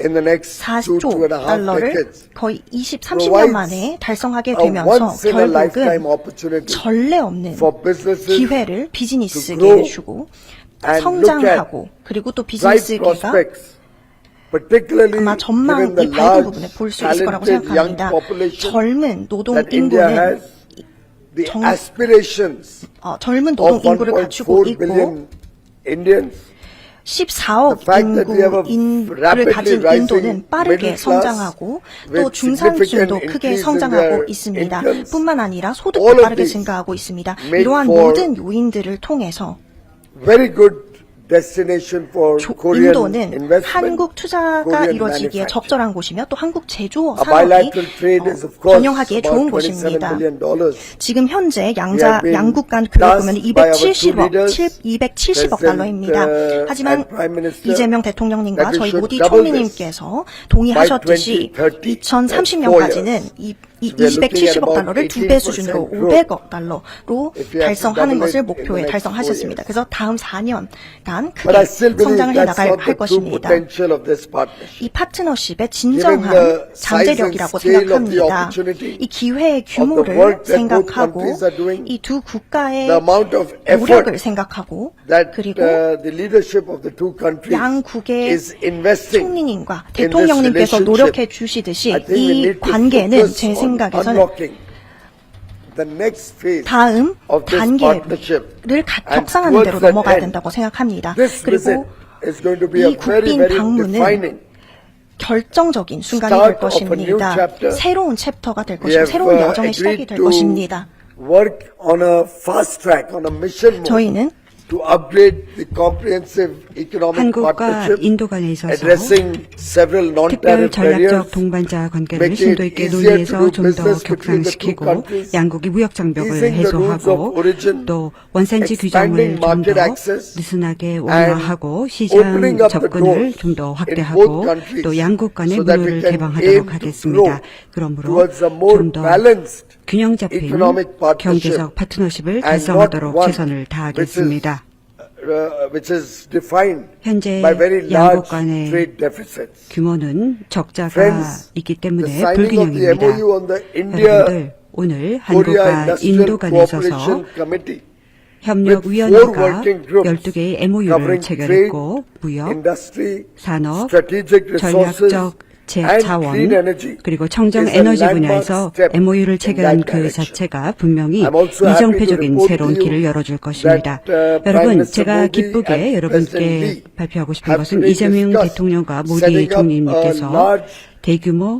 in the next 4조 2.5 달러를 decades 거의 30년 만에 달성하게 a 되면서 once in a lifetime 결국은 opportunity 전례 없는 for businesses 기회를 to 비즈니스계에 grow 주고 and 성장하고 그리고 또 bright 비즈니스계가 prospects, particularly 아마 전망이 given the 밝은 large 부분에 볼 수 있을 거라고 talented young 생각합니다. population 젊은 노동 that India 인구는 has, the 정- aspirations 젊은 노동 of 인구를 갖추고 1.4 있고 billion Indians, 14억 the fact that we have a 인구를 rapidly 가진 rising 인도는 빠르게 middle class 성장하고 또 with 중산층도 significant 크게 increase in 성장하고 their 있습니다. incomes. 뿐만 아니라 All 소득도 of 빠르게 these 증가하고 있습니다. make 이러한 for 모든 요인들을 통해서 very good destination for Korean 인도는 investment, 한국 투자가 Korean 이루어지기에 manufacturing. 적절한 곳이며 또 한국 제조업 A 산업이 bilateral trade is of course 번영하기에 about 좋은 $27 곳입니다. billion. 지금 현재 We have been 양국 간 교역 보면 tasked by our two 270억 leaders, 달러입니다. President, 하지만 and Prime Minister, 이재명 대통령님과 that we 저희 should 모디 double 총리님께서 동의하셨듯이 by 2030, 2030년까지는 이 270억 달러를 2배 수준으로 500억 달러로 달성하는 것을 목표에 달성하셨습니다. 그래서 다음 4년간 크게 성장을 해나갈 할 것입니다. 이 파트너십의 진정한 잠재력이라고 생각합니다. 이 기회의 규모를 생각하고 이 두 국가의 노력을 생각하고 그리고 양국의 총리님과 대통령님께서 노력해 주시듯이 이 관계는 제 생각에서는 다음 단계를 격상하는 대로 넘어가야 된다고 생각합니다. 그리고 이 국빈 방문은 결정적인 순간이 될 것입니다. 새로운 챕터가 될 것이고 새로운 여정의 시작이 될 것입니다. 저희는 한국과 인도 간에 있어서 특별 전략적 동반자 관계를 심도 있게 논의해서 좀 더 격상시키고 양국이 무역 장벽을 해소하고 또 원산지 규정을 좀 더 느슨하게 완화하고 시장 접근을 좀 더 확대하고 또 양국 간의 무역을 개방하도록 하겠습니다. 그러므로 좀 더 균형 잡힌 경제적 파트너십을 달성하도록 최선을 다하겠습니다. 현재 양국 간의 규모는 적자가 있기 때문에 불균형입니다. 여러분들, 오늘 한국과 인도 간에 있어서 협력위원회가 12개의 MOU를 체결했고 무역, 산업, 전략적 자원 그리고 청정 에너지 분야에서 MOU를 체결한 그 자체가 분명히 이정표적인 새로운 길을 열어줄 것입니다. 여러분, 제가 기쁘게 여러분께 발표하고 싶은 것은 이재명 대통령과 모디 총리님께서 대규모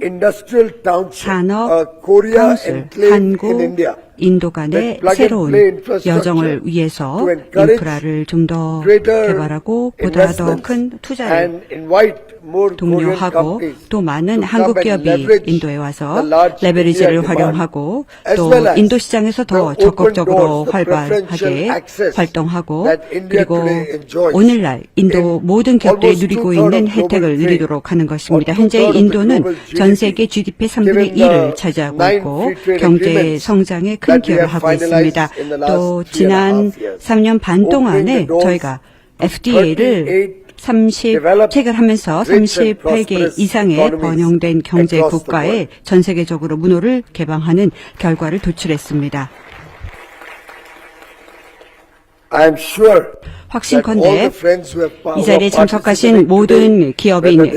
산업 카운슬 한국 인도 간의 새로운 여정을 위해서 인프라를 좀 더 개발하고 보다 더 큰 투자를 독려하고 또 많은 한국 기업이 인도에 와서 레버리지를 활용하고 또 인도 시장에서 더 적극적으로 활발하게 활동하고 그리고 오늘날 인도 모든 기업들이 누리고 있는 혜택을 누리도록 하는 것입니다. 현재 인도는 전 세계 GDP의 3분의 1을 차지하고 있고 경제 성장에 큰 기여를 하고 있습니다. 또 지난 3년 반 동안에 저희가 FTA를 체결하면서 38개 이상의 번영된 경제 국가에 전 세계적으로 문호를 개방하는 결과를 도출했습니다. 확신컨대 이 자리에 참석하신 모든 기업인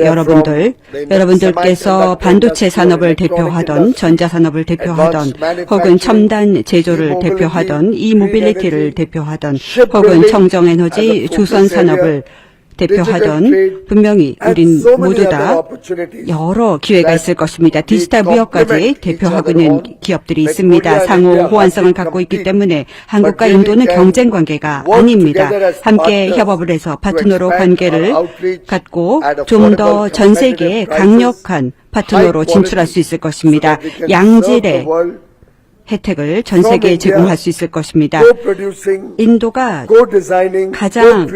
여러분들께서 반도체 산업을 대표하던 전자산업을 대표하던 혹은 첨단 제조를 대표하던 이모빌리티를 대표하던 혹은 청정에너지 조선산업을 대표하던 분명히 우린 모두 다 여러 기회가 있을 것입니다. 디지털 무역까지 대표하고 있는 기업들이 있습니다. 상호 호환성을 갖고 있기 때문에 한국과 인도는 경쟁 관계가 아닙니다. 함께 협업을 해서 파트너로 관계를 갖고 좀 더 전 세계에 강력한 파트너로 진출할 수 있을 것입니다. 양질의 혜택을 전 세계에 제공할 수 있을 것입니다. 인도가 가장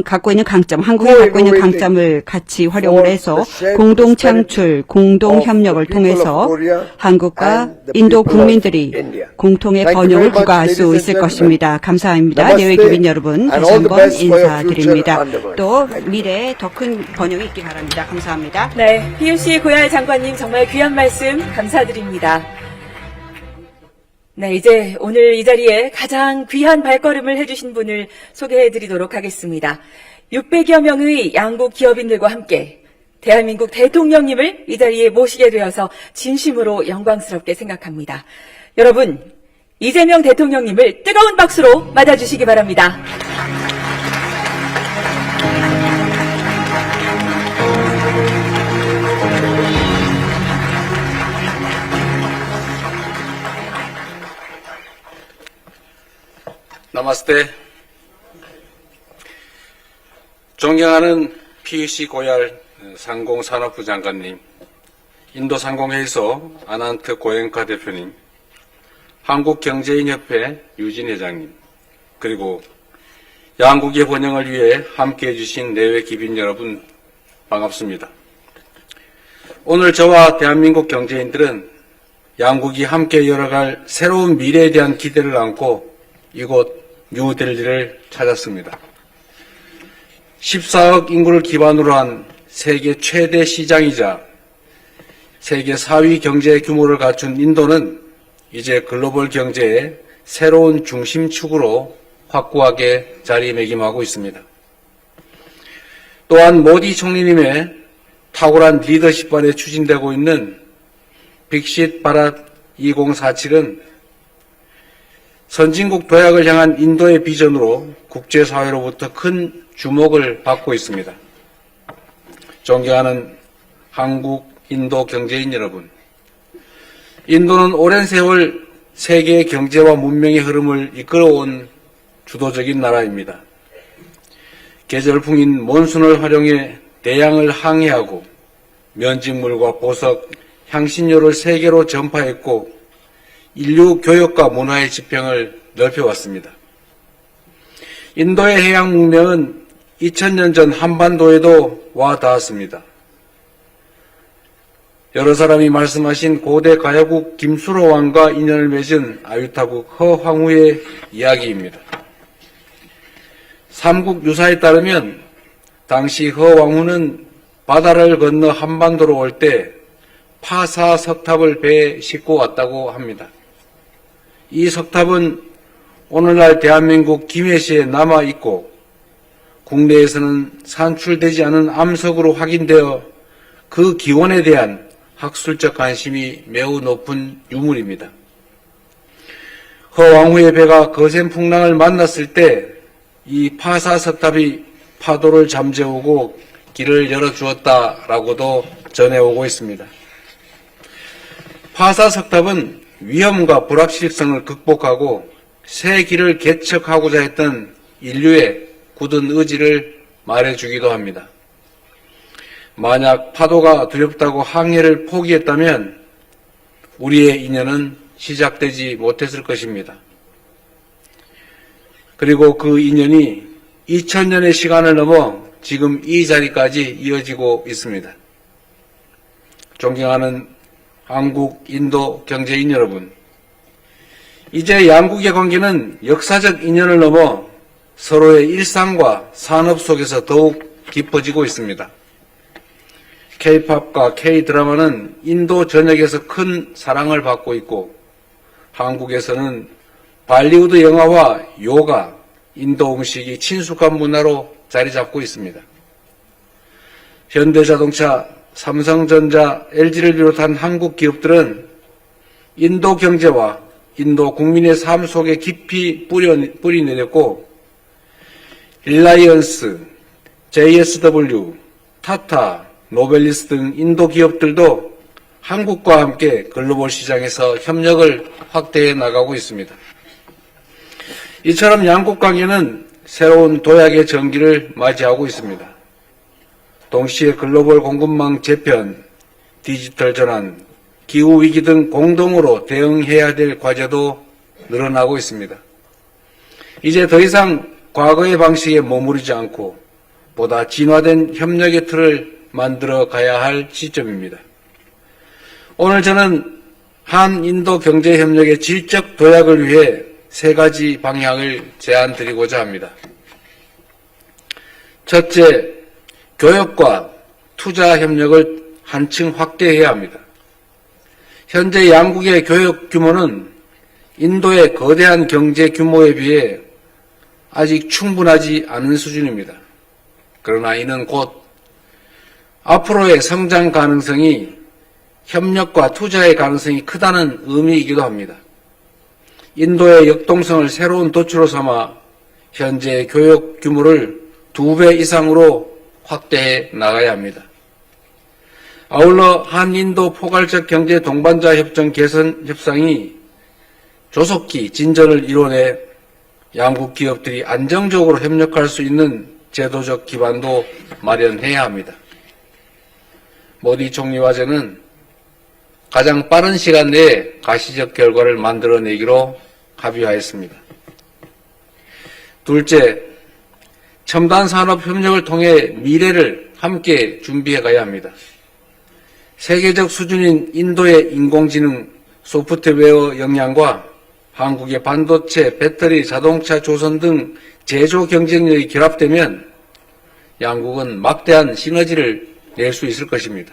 갖고 있는 강점, 한국이 갖고 있는 강점을 같이 활용을 해서 공동 창출, 공동 협력을 통해서 한국과 인도 국민들이 공통의 번영을 부과할 수 있을 것입니다. 감사합니다. 내외 기빈 여러분, 다시 한번 인사드립니다. 또 미래에 더 큰 번영이 있기 바랍니다. 감사합니다. 네, PUC 고야의 장관님 정말 귀한 말씀 감사드립니다. 네, 이제 오늘 이 자리에 가장 귀한 발걸음을 해주신 분을 소개해드리도록 하겠습니다. 600여 명의 양국 기업인들과 함께 대한민국 대통령님을 이 자리에 모시게 되어서 진심으로 영광스럽게 생각합니다. 여러분, 이재명 대통령님을 뜨거운 박수로 맞아주시기 바랍니다. 나마스테. 존경하는 PUC 고얄 상공산업부 장관님, 인도상공회의소 아난트 고엔카 대표님, 한국경제인협회 유진 회장님, 그리고 양국의 번영을 위해 함께해 주신 내외 기빈 여러분 반갑습니다. 오늘 저와 대한민국 경제인들은 양국이 함께 열어갈 새로운 미래에 대한 기대를 안고 이곳 뉴델리를 찾았습니다. 14억 인구를 기반으로 한 세계 최대 시장이자 세계 4위 경제 규모를 갖춘 인도는 이제 글로벌 경제의 새로운 중심축으로 확고하게 자리매김하고 있습니다. 또한 모디 총리님의 탁월한 리더십 아래 추진되고 있는 빅싯 바랏 2047은 선진국 도약을 향한 인도의 비전으로 국제사회로부터 큰 주목을 받고 있습니다. 존경하는 한국, 인도 경제인 여러분, 인도는 오랜 세월 세계의 경제와 문명의 흐름을 이끌어온 주도적인 나라입니다. 계절풍인 몬순을 활용해 대양을 항해하고 면직물과 보석, 향신료를 세계로 전파했고 인류 교역과 문화의 지평을 넓혀왔습니다. 인도의 해양 문명은 2000년 전 한반도에도 와 닿았습니다. 여러 사람이 말씀하신 고대 가야국 김수로 왕과 인연을 맺은 아유타국 허황후의 이야기입니다. 삼국 유사에 따르면 당시 허왕후는 바다를 건너 한반도로 올 때 파사 석탑을 배에 싣고 왔다고 합니다. 이 석탑은 오늘날 대한민국 김해시에 남아있고 국내에서는 산출되지 않은 암석으로 확인되어 그 기원에 대한 학술적 관심이 매우 높은 유물입니다. 허왕후의 배가 거센 풍랑을 만났을 때 이 파사 석탑이 파도를 잠재우고 길을 열어주었다라고도 전해오고 있습니다. 파사 석탑은 위험과 불확실성을 극복하고 새 길을 개척하고자 했던 인류의 굳은 의지를 말해주기도 합니다. 만약 파도가 두렵다고 항해를 포기했다면 우리의 인연은 시작되지 못했을 것입니다. 그리고 그 인연이 2000년의 시간을 넘어 지금 이 자리까지 이어지고 있습니다. 존경하는 한국, 인도 경제인 여러분, 이제 양국의 관계는 역사적 인연을 넘어 서로의 일상과 산업 속에서 더욱 깊어지고 있습니다. K-팝과 K-드라마는 인도 전역에서 큰 사랑을 받고 있고 한국에서는 발리우드 영화와 요가, 인도 음식이 친숙한 문화로 자리 잡고 있습니다. 현대자동차, 삼성전자, LG를 비롯한 한국 기업들은 인도 경제와 인도 국민의 삶 속에 깊이 뿌리 내렸고 릴라이언스, JSW, 타타, 노벨리스 등 인도 기업들도 한국과 함께 글로벌 시장에서 협력을 확대해 나가고 있습니다. 이처럼 양국 관계는 새로운 도약의 전기를 맞이하고 있습니다. 동시에 글로벌 공급망 재편, 디지털 전환, 기후위기 등 공동으로 대응해야 될 과제도 늘어나고 있습니다. 이제 더 이상 과거의 방식에 머무르지 않고 보다 진화된 협력의 틀을 만들어 가야 할 시점입니다. 오늘 저는 한인도 경제협력의 질적 도약을 위해 세 가지 방향을 제안드리고자 합니다. 첫째, 교역과 투자 협력을 한층 확대해야 합니다. 현재 양국의 교역 규모는 인도의 거대한 경제 규모에 비해 아직 충분하지 않은 수준입니다. 그러나 이는 곧 앞으로의 성장 가능성이 협력과 투자의 가능성이 크다는 의미이기도 합니다. 인도의 역동성을 새로운 도추로 삼아 현재의 교역 규모를 2배 이상으로 확대해 나가야 합니다. 아울러 한인도 포괄적 경제 동반자 협정 개선 협상이 조속히 진전을 이뤄내 양국 기업들이 안정적으로 협력할 수 있는 제도적 기반도 마련해야 합니다. 모디 총리와 저는 가장 빠른 시간 내에 가시적 결과를 만들어내기로 합의하였습니다. 둘째, 첨단 산업 협력을 통해 미래를 함께 준비해 가야 합니다. 세계적 수준인 인도의 인공지능 소프트웨어 역량과 한국의 반도체, 배터리, 자동차, 조선 등 제조 경쟁력이 결합되면 양국은 막대한 시너지를 낼 수 있을 것입니다.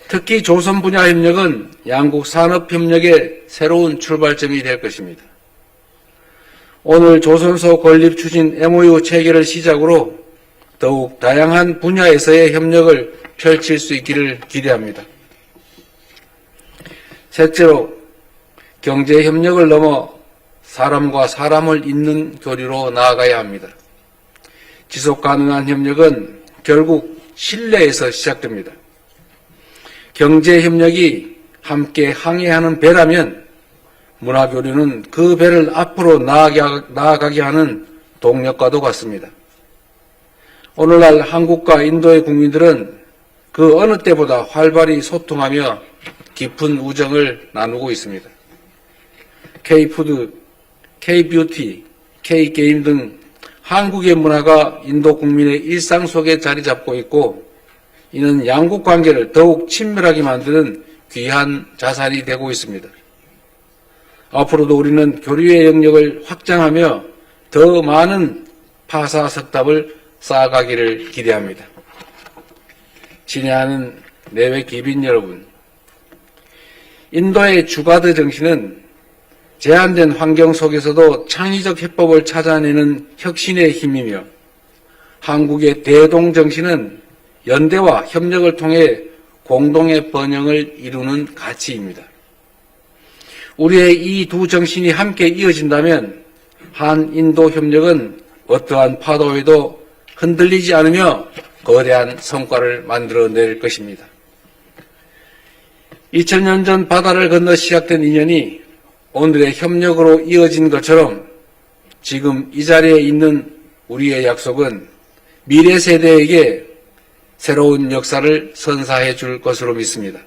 특히 조선 분야 협력은 양국 산업 협력의 새로운 출발점이 될 것입니다. 오늘 조선소 건립 추진 MOU 체결을 시작으로 더욱 다양한 분야에서의 협력을 펼칠 수 있기를 기대합니다. 셋째로 경제 협력을 넘어 사람과 사람을 잇는 교류로 나아가야 합니다. 지속 가능한 협력은 결국 신뢰에서 시작됩니다. 경제 협력이 함께 항해하는 배라면 문화 교류는 그 배를 앞으로 나아가게 하는 동력과도 같습니다. 오늘날 한국과 인도의 국민들은 그 어느 때보다 활발히 소통하며 깊은 우정을 나누고 있습니다. K푸드, K뷰티, K게임 등 한국의 문화가 인도 국민의 일상 속에 자리 잡고 있고 이는 양국 관계를 더욱 친밀하게 만드는 귀한 자산이 되고 있습니다. 앞으로도 우리는 교류의 영역을 확장하며 더 많은 파사석답을 쌓아가기를 기대합니다. 친애하는 내외 귀빈 여러분, 인도의 주가드 정신은 제한된 환경 속에서도 창의적 해법을 찾아내는 혁신의 힘이며 한국의 대동 정신은 연대와 협력을 통해 공동의 번영을 이루는 가치입니다. 우리의 이 두 정신이 함께 이어진다면 한인도 협력은 어떠한 파도에도 흔들리지 않으며 거대한 성과를 만들어낼 것입니다. 2000년 전 바다를 건너 시작된 인연이 오늘의 협력으로 이어진 것처럼 지금 이 자리에 있는 우리의 약속은 미래 세대에게 새로운 역사를 선사해 줄 것으로 믿습니다.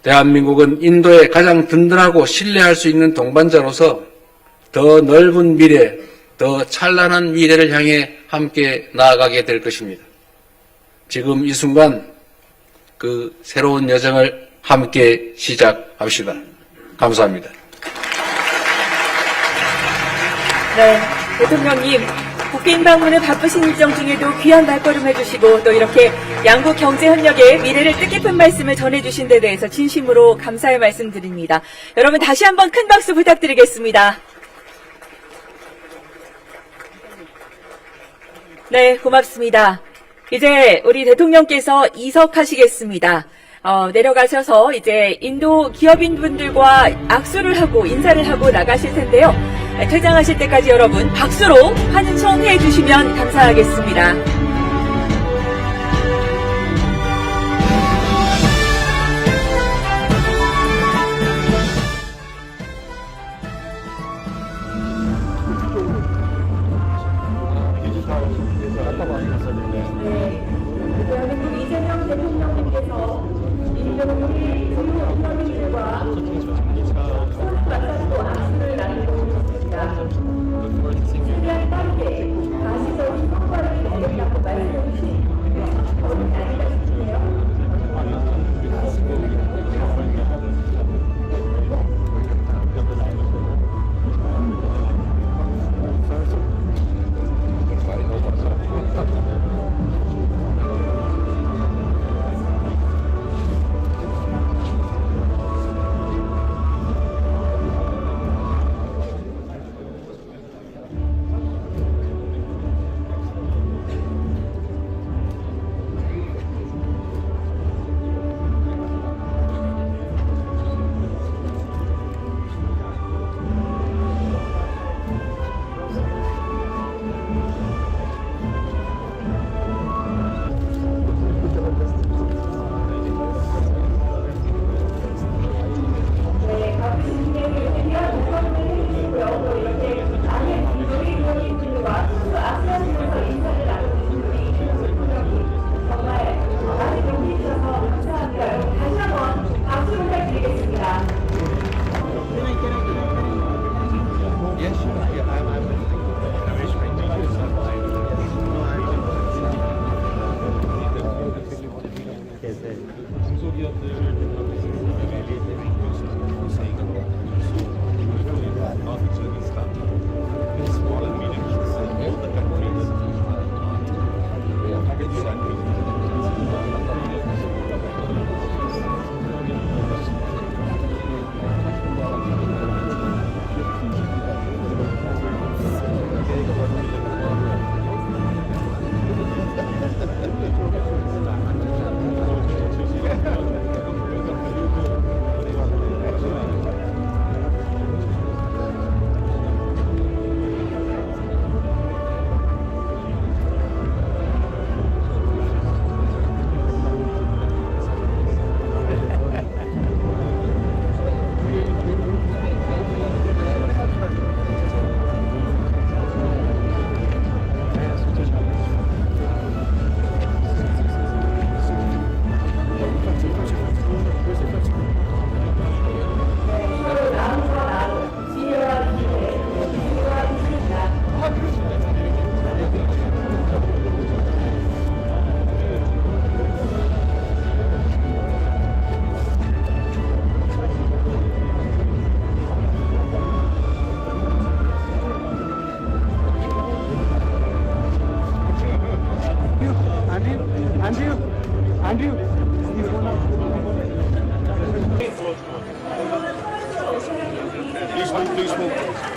대한민국은 인도의 가장 든든하고 신뢰할 수 있는 동반자로서 더 넓은 미래, 더 찬란한 미래를 향해 함께 나아가게 될 것입니다. 지금 이 순간 그 새로운 여정을 함께 시작합시다. 감사합니다. 네, 대통령님, 국빈 방문을 바쁘신 일정 중에도 귀한 발걸음 해주시고 또 이렇게 양국 경제협력의 미래를 뜻깊은 말씀을 전해주신 데 대해서 진심으로 감사의 말씀드립니다. 여러분 다시 한번 큰 박수 부탁드리겠습니다. 네, 고맙습니다. 이제 우리 대통령께서 이석하시겠습니다. 내려가셔서 이제 인도 기업인분들과 악수를 하고 인사를 하고 나가실 텐데요. 퇴장하실 때까지 여러분 박수로 환송해 주시면 감사하겠습니다. 대한민국 이재명 대통령님께서 인도 기업인들과 손을 맞잡고 악수를 나누고 있습니다. 최대한 빠르게 가시적인 성과를 내겠다고 Please move.